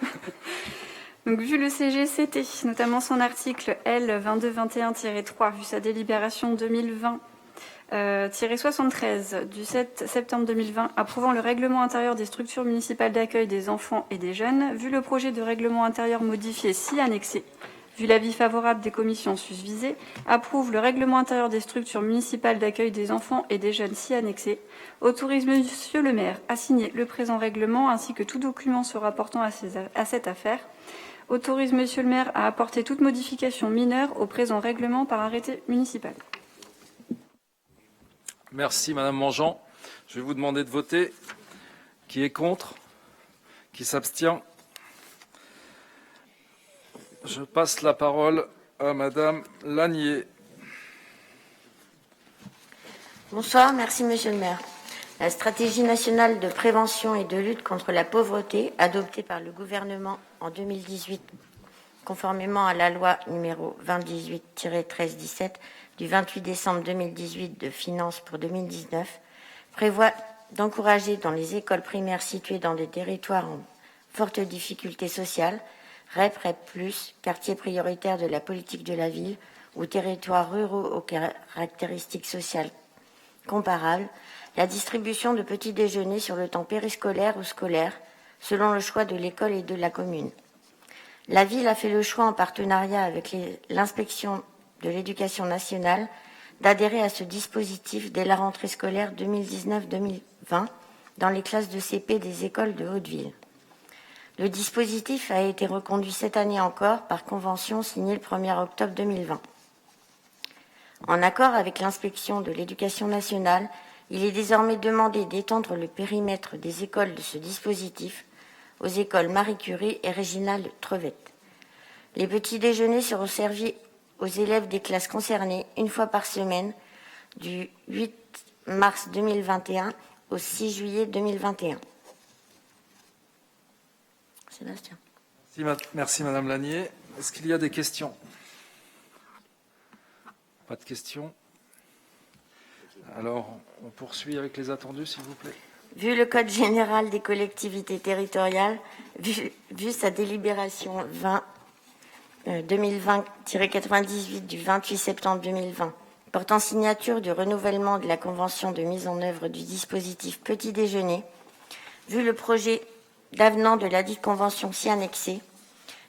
Donc, vu le CGCT, notamment son article L2221-3, vu sa délibération 2020-73 du 7 septembre 2020, approuvant le règlement intérieur des structures municipales d'accueil des enfants et des jeunes, vu le projet de règlement intérieur modifié si annexé, vu l'avis favorable des commissions susvisées, approuve le règlement intérieur des structures municipales d'accueil des enfants et des jeunes si annexés, autorise Monsieur le maire à signer le présent règlement ainsi que tout document se rapportant à cette affaire, autorise Monsieur le maire à apporter toute modification mineure au présent règlement par arrêté municipal. Merci, Madame Mangeant. Je vais vous demander de voter. Qui est contre? Qui s'abstient? Je passe la parole à Madame Lanier. Bonsoir, merci Monsieur le maire. La stratégie nationale de prévention et de lutte contre la pauvreté, adoptée par le gouvernement en 2018, conformément à la loi numéro 2018-1317 du 28 décembre 2018 de finances pour 2019, prévoit d'encourager dans les écoles primaires situées dans des territoires en forte difficulté sociale, REP, REP+, quartiers prioritaires de la politique de la ville ou territoires ruraux aux caractéristiques sociales comparables, la distribution de petits déjeuners sur le temps périscolaire ou scolaire, selon le choix de l'école et de la commune. La ville a fait le choix, en partenariat avec l'inspection de l'éducation nationale, d'adhérer à ce dispositif dès la rentrée scolaire 2019-2020 dans les classes de CP des écoles de Haute-Ville. Le dispositif a été reconduit cette année encore par convention signée le 1er octobre 2020. En accord avec l'inspection de l'éducation nationale, il est désormais demandé d'étendre le périmètre des écoles de ce dispositif aux écoles Marie Curie et Réginald Trevette. Les petits déjeuners seront servis aux élèves des classes concernées une fois par semaine, du 8 mars 2021 au 6 juillet 2021. Sébastien. Merci Madame Lanier. Est-ce qu'il y a des questions? Pas de questions. Alors, on poursuit avec les attendus, s'il vous plaît. Vu le Code général des collectivités territoriales, vu sa délibération 2020-98 du 28 septembre 2020, portant signature du renouvellement de la convention de mise en œuvre du dispositif Petit Déjeuner, vu le projet d'avenant de ladite convention si annexée,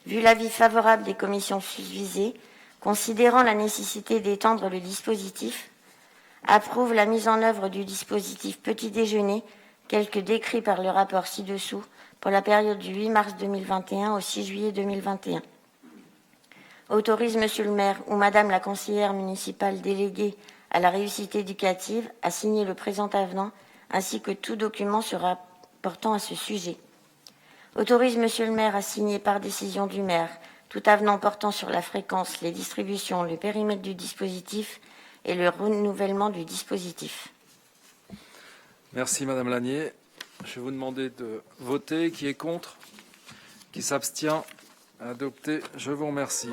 vu l'avis favorable des commissions susvisées, considérant la nécessité d'étendre le dispositif, approuve la mise en œuvre du dispositif Petit Déjeuner, tel que décrit par le rapport ci-dessous, pour la période du 8 mars 2021 au 6 juillet 2021. Autorise Monsieur le maire ou Madame la conseillère municipale déléguée à la réussite éducative à signer le présent avenant, ainsi que tout document se rapportant à ce sujet. Autorise Monsieur le maire à signer par décision du maire tout avenant portant sur la fréquence, les distributions, le périmètre du dispositif et le renouvellement du dispositif. Merci Madame Lanier. Je vais vous demander de voter. Qui est contre? Qui s'abstient? Adopté. Je vous remercie.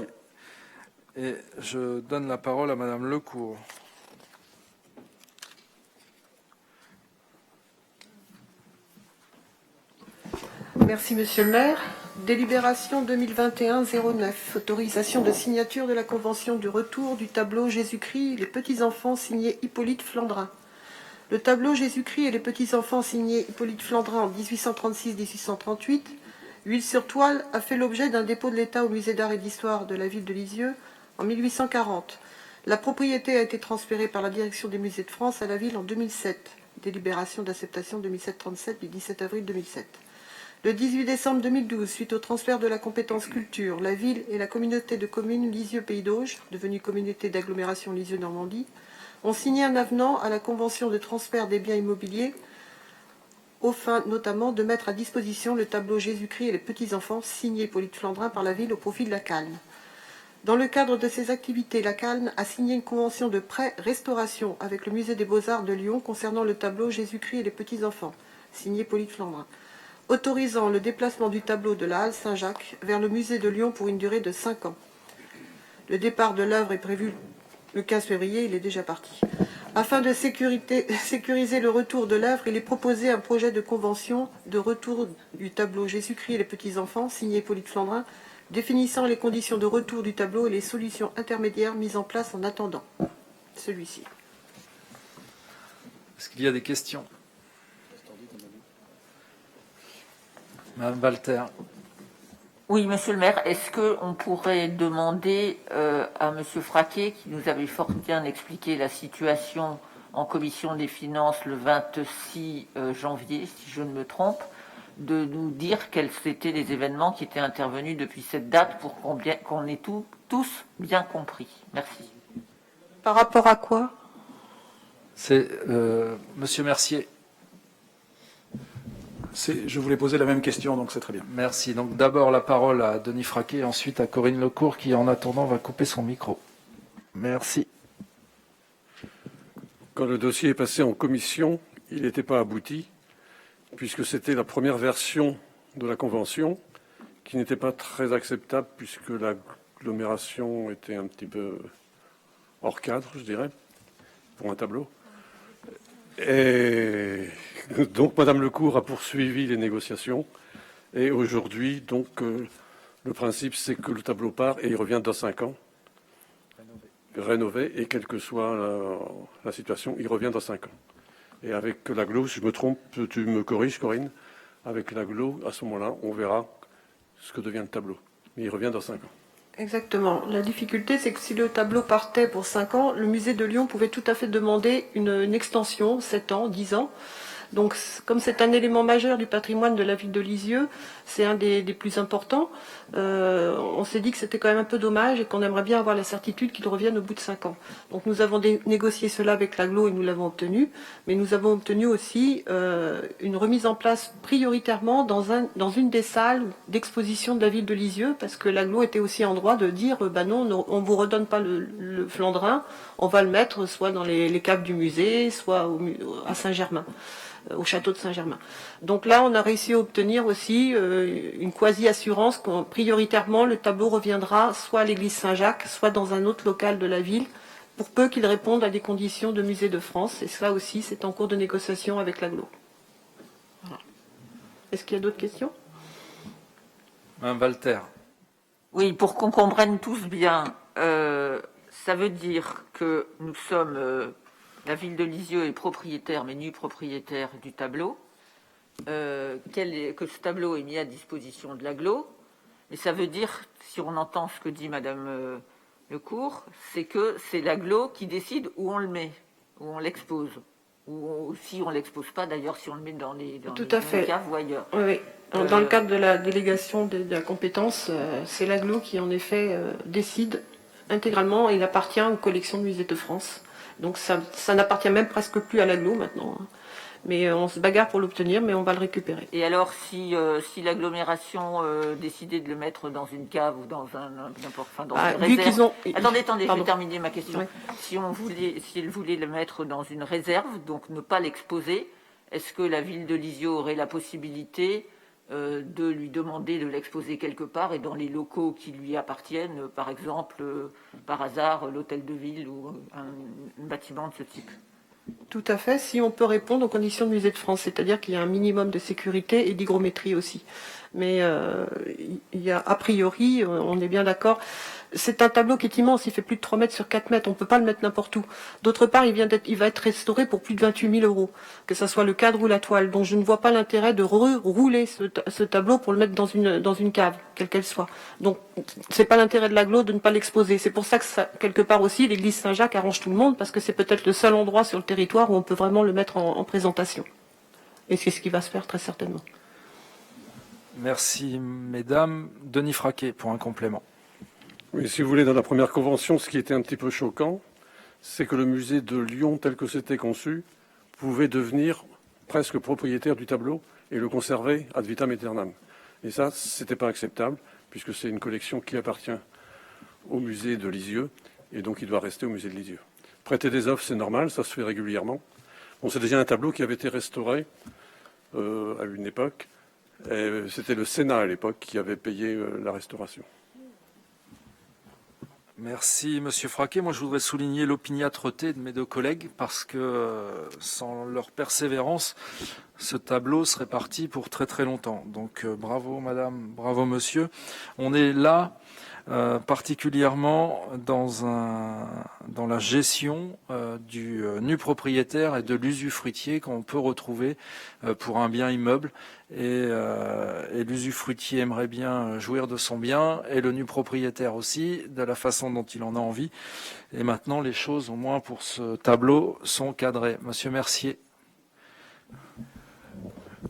Et je donne la parole à Madame Lecourt. Merci Monsieur le maire. Délibération 2021-09, autorisation de signature de la convention du retour du tableau Jésus-Christ les petits-enfants signé Hippolyte Flandrin. Le tableau Jésus-Christ et les petits-enfants signé Hippolyte Flandrin en 1836-1838, huile sur toile, a fait l'objet d'un dépôt de l'État au musée d'art et d'histoire de la ville de Lisieux en 1840. La propriété a été transférée par la direction des musées de France à la ville en 2007. Délibération d'acceptation 2007-37 du 17 avril 2007. Le 18 décembre 2012, suite au transfert de la compétence culture, la ville et la communauté de communes Lisieux-Pays d'Auge, devenue communauté d'agglomération Lisieux-Normandie, ont signé un avenant à la convention de transfert des biens immobiliers, aux fins notamment de mettre à disposition le tableau Jésus-Christ et les petits-enfants signé Hippolyte Flandrin par la ville au profit de la Calne. Dans le cadre de ces activités, la Calne a signé une convention de prêt-restauration avec le musée des Beaux-Arts de Lyon concernant le tableau Jésus-Christ et les petits-enfants, signé Hippolyte Flandrin, autorisant le déplacement du tableau de la halle Saint-Jacques vers le musée de Lyon pour une durée de 5 ans. Le départ de l'œuvre est prévu le 15 février, il est déjà parti. Afin de sécuriser le retour de l'œuvre, il est proposé un projet de convention de retour du tableau Jésus-Christ et les petits-enfants, signé Hippolyte Flandrin, définissant les conditions de retour du tableau et les solutions intermédiaires mises en place en attendant celui-ci. Est-ce qu'il y a des questions? Madame Walter. Oui, Monsieur le maire, est-ce qu'on pourrait demander à Monsieur Fraquet, qui nous avait fort bien expliqué la situation en commission des finances le 26 janvier, si je ne me trompe, de nous dire quels étaient les événements qui étaient intervenus depuis cette date pour qu'on ait tous bien compris. Merci. Par rapport à quoi? C'est Monsieur Mercier. Je voulais poser la même question, donc c'est très bien. Merci. Donc d'abord la parole à Denis Fraquet, ensuite à Corinne Lecourt, qui en attendant va couper son micro. Merci. Quand le dossier est passé en commission, il n'était pas abouti, puisque c'était la première version de la convention, qui n'était pas très acceptable, puisque l'agglomération était un petit peu hors cadre, je dirais, pour un tableau. Et donc, Madame Lecourt a poursuivi les négociations. Et aujourd'hui, donc, le principe, c'est que le tableau part et il revient dans 5 ans. Rénové. Et quelle que soit la situation, il revient dans 5 ans. Et avec l'agglo, si je me trompe, tu me corriges, Corinne, avec l'agglo, à ce moment-là, on verra ce que devient le tableau. Mais il revient dans 5 ans. Exactement. La difficulté, c'est que si le tableau partait pour 5 ans, le musée de Lyon pouvait tout à fait demander une extension, 7 ans, 10 ans. Donc, comme c'est un élément majeur du patrimoine de la ville de Lisieux, c'est un des plus importants, on s'est dit que c'était quand même un peu dommage et qu'on aimerait bien avoir la certitude qu'il revienne au bout de 5 ans. Donc, nous avons négocié cela avec l'agglo et nous l'avons obtenu, mais nous avons obtenu aussi une remise en place prioritairement dans une des salles d'exposition de la ville de Lisieux, parce que l'agglo était aussi en droit de dire non, on vous redonne pas le Flandrin, on va le mettre soit dans les caves du musée, soit à Saint-Germain, au château de Saint-Germain. Donc là, on a réussi à obtenir aussi une quasi-assurance que prioritairement le tableau reviendra soit à l'église Saint-Jacques, soit dans un autre local de la ville, pour peu qu'il réponde à des conditions de musée de France. Et ça aussi, c'est en cours de négociation avec l'agglo. Voilà. Est-ce qu'il y a d'autres questions? Madame Walter. Oui, pour qu'on comprenne tous bien, ça veut dire que nous sommes, la ville de Lisieux est propriétaire, mais nue propriétaire du tableau, que ce tableau est mis à disposition de l'agglo, mais ça veut dire, si on entend ce que dit Madame Lecourt, c'est que c'est l'agglo qui décide où on le met, où on l'expose, ou si on l'expose pas d'ailleurs, si on le met dans les caves ou ailleurs. Oui. Dans le cadre de la délégation de la compétence, c'est l'agglo qui en effet décide intégralement. Il appartient aux collections du Musée de France. Donc ça n'appartient même presque plus à l'agglo maintenant. Mais on se bagarre pour l'obtenir, mais on va le récupérer. Et alors, si l'agglomération décidait de le mettre dans une cave ou dans une réserve... Attendez, je vais terminer ma question. Oui. Si elle voulait le mettre dans une réserve, donc ne pas l'exposer, est-ce que la ville de Lisieux aurait la possibilité de lui demander de l'exposer quelque part et dans les locaux qui lui appartiennent, par exemple, par hasard, l'hôtel de ville ou un bâtiment de ce type? Tout à fait, si on peut répondre aux conditions du Musée de France, c'est-à-dire qu'il y a un minimum de sécurité et d'hygrométrie aussi. Mais il y a, a priori, on est bien d'accord, c'est un tableau qui est immense, il fait plus de 3 mètres sur 4 mètres, on ne peut pas le mettre n'importe où. D'autre part, il va être restauré pour plus de 28 000 €, que ce soit le cadre ou la toile. Donc je ne vois pas l'intérêt de rouler ce tableau pour le mettre dans une cave, quelle qu'elle soit. Donc c'est pas l'intérêt de l'agglo de ne pas l'exposer. C'est pour ça que quelque part aussi, l'église Saint-Jacques arrange tout le monde, parce que c'est peut-être le seul endroit sur le territoire où on peut vraiment le mettre en présentation. Et c'est ce qui va se faire très certainement. Merci, mesdames. Denis Fraquet, pour un complément. Oui, si vous voulez, dans la première convention, ce qui était un petit peu choquant, c'est que le musée de Lyon, tel que c'était conçu, pouvait devenir presque propriétaire du tableau et le conserver ad vitam aeternam. Et ça, c'était pas acceptable, puisque c'est une collection qui appartient au musée de Lisieux, et donc il doit rester au musée de Lisieux. Prêter des offres, c'est normal, ça se fait régulièrement. Bon, c'est déjà un tableau qui avait été restauré à une époque. C'était le Sénat à l'époque qui avait payé la restauration. Merci, Monsieur Fraquet. Moi, je voudrais souligner l'opiniâtreté de mes deux collègues parce que sans leur persévérance, ce tableau serait parti pour très très longtemps. Donc, bravo, Madame, bravo, Monsieur. On est là particulièrement dans la gestion du nu propriétaire et de l'usufruitier qu'on peut retrouver pour un bien immeuble. Et l'usufruitier aimerait bien jouir de son bien et le nu propriétaire aussi, de la façon dont il en a envie. Et maintenant, les choses, au moins pour ce tableau, sont cadrées. Monsieur Mercier.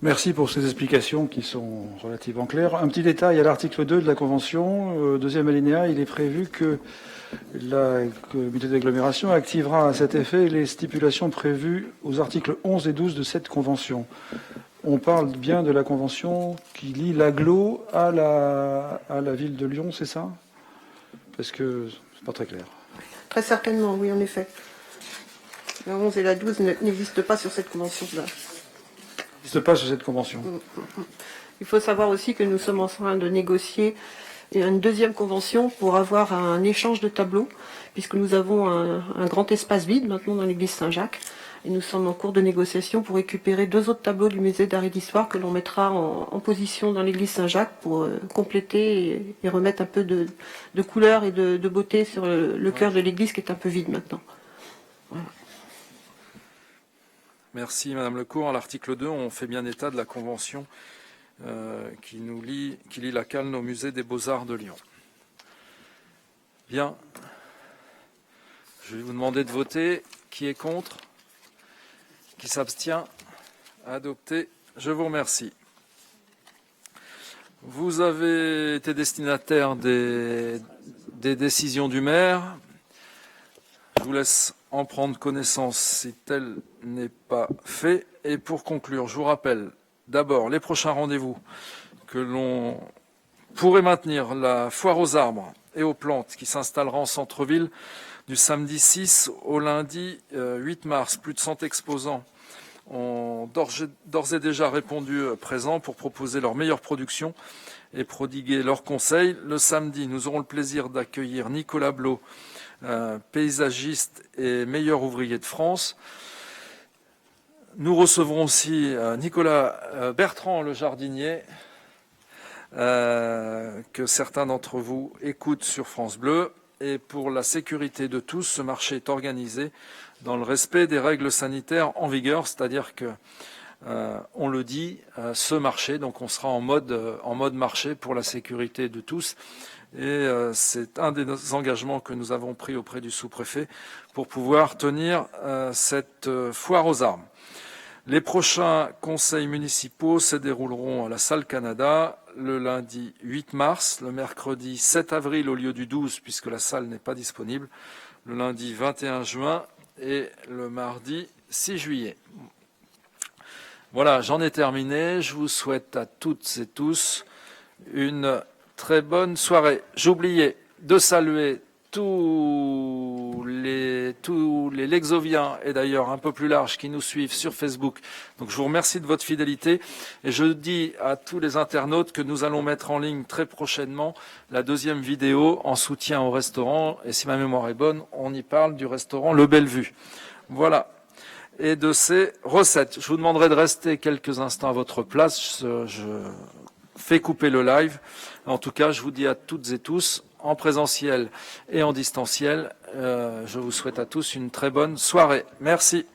Merci pour ces explications qui sont relativement claires. Un petit détail à l'article 2 de la Convention, deuxième alinéa, il est prévu que la communauté d'agglomération activera à cet effet les stipulations prévues aux articles 11 et 12 de cette Convention. On parle bien de la Convention qui lie l'agglo à la ville de Lyon, c'est ça? Parce que c'est pas très clair. Très certainement, oui, en effet. La 11 et la 12 n'existent pas sur cette convention-là. N'existe pas sur cette convention. Il faut savoir aussi que nous sommes en train de négocier une deuxième convention pour avoir un échange de tableaux, puisque nous avons un grand espace vide maintenant dans l'église Saint-Jacques, et nous sommes en cours de négociation pour récupérer 2 autres tableaux du musée d'art et d'histoire que l'on mettra en position dans l'église Saint-Jacques pour compléter et remettre un peu de couleur et de beauté sur le cœur de l'église qui est un peu vide maintenant. Voilà. Merci Madame Lecourt. À l'article 2, on fait bien état de la convention qui lie la Calne au musée des Beaux-Arts de Lyon. Bien. Je vais vous demander de voter. Qui est contre? Qui s'abstient? Adopté. Je vous remercie. Vous avez été destinataire des décisions du maire. Je vous laisse en prendre connaissance si tel n'est pas fait. Et pour conclure, je vous rappelle d'abord les prochains rendez-vous que l'on pourrait maintenir: la foire aux arbres et aux plantes qui s'installera en centre-ville du samedi 6 au lundi 8 mars. Plus de 100 exposants ont d'ores et déjà répondu présents pour proposer leur meilleure production et prodiguer leurs conseils. Le samedi, nous aurons le plaisir d'accueillir Nicolas Blot, paysagiste et meilleur ouvrier de France. Nous recevrons aussi Nicolas Bertrand, le jardinier, que certains d'entre vous écoutent sur France Bleu. Et pour la sécurité de tous, ce marché est organisé dans le respect des règles sanitaires en vigueur, c'est-à-dire que, on le dit, ce marché, donc on sera en mode marché pour la sécurité de tous. Et c'est un des engagements que nous avons pris auprès du sous-préfet pour pouvoir tenir cette foire aux arbres. Les prochains conseils municipaux se dérouleront à la Salle Canada le lundi 8 mars, le mercredi 7 avril au lieu du 12 puisque la salle n'est pas disponible, le lundi 21 juin et le mardi 6 juillet. Voilà, j'en ai terminé. Je vous souhaite à toutes et tous une très bonne soirée. J'oubliais de saluer tous les Lexoviens et d'ailleurs un peu plus large qui nous suivent sur Facebook. Donc je vous remercie de votre fidélité et je dis à tous les internautes que nous allons mettre en ligne très prochainement la deuxième vidéo en soutien au restaurant. Et si ma mémoire est bonne, on y parle du restaurant Le Bellevue. Voilà. Et de ces recettes. Je vous demanderai de rester quelques instants à votre place. Je fais couper le live. En tout cas, je vous dis à toutes et tous, en présentiel et en distanciel, je vous souhaite à tous une très bonne soirée. Merci.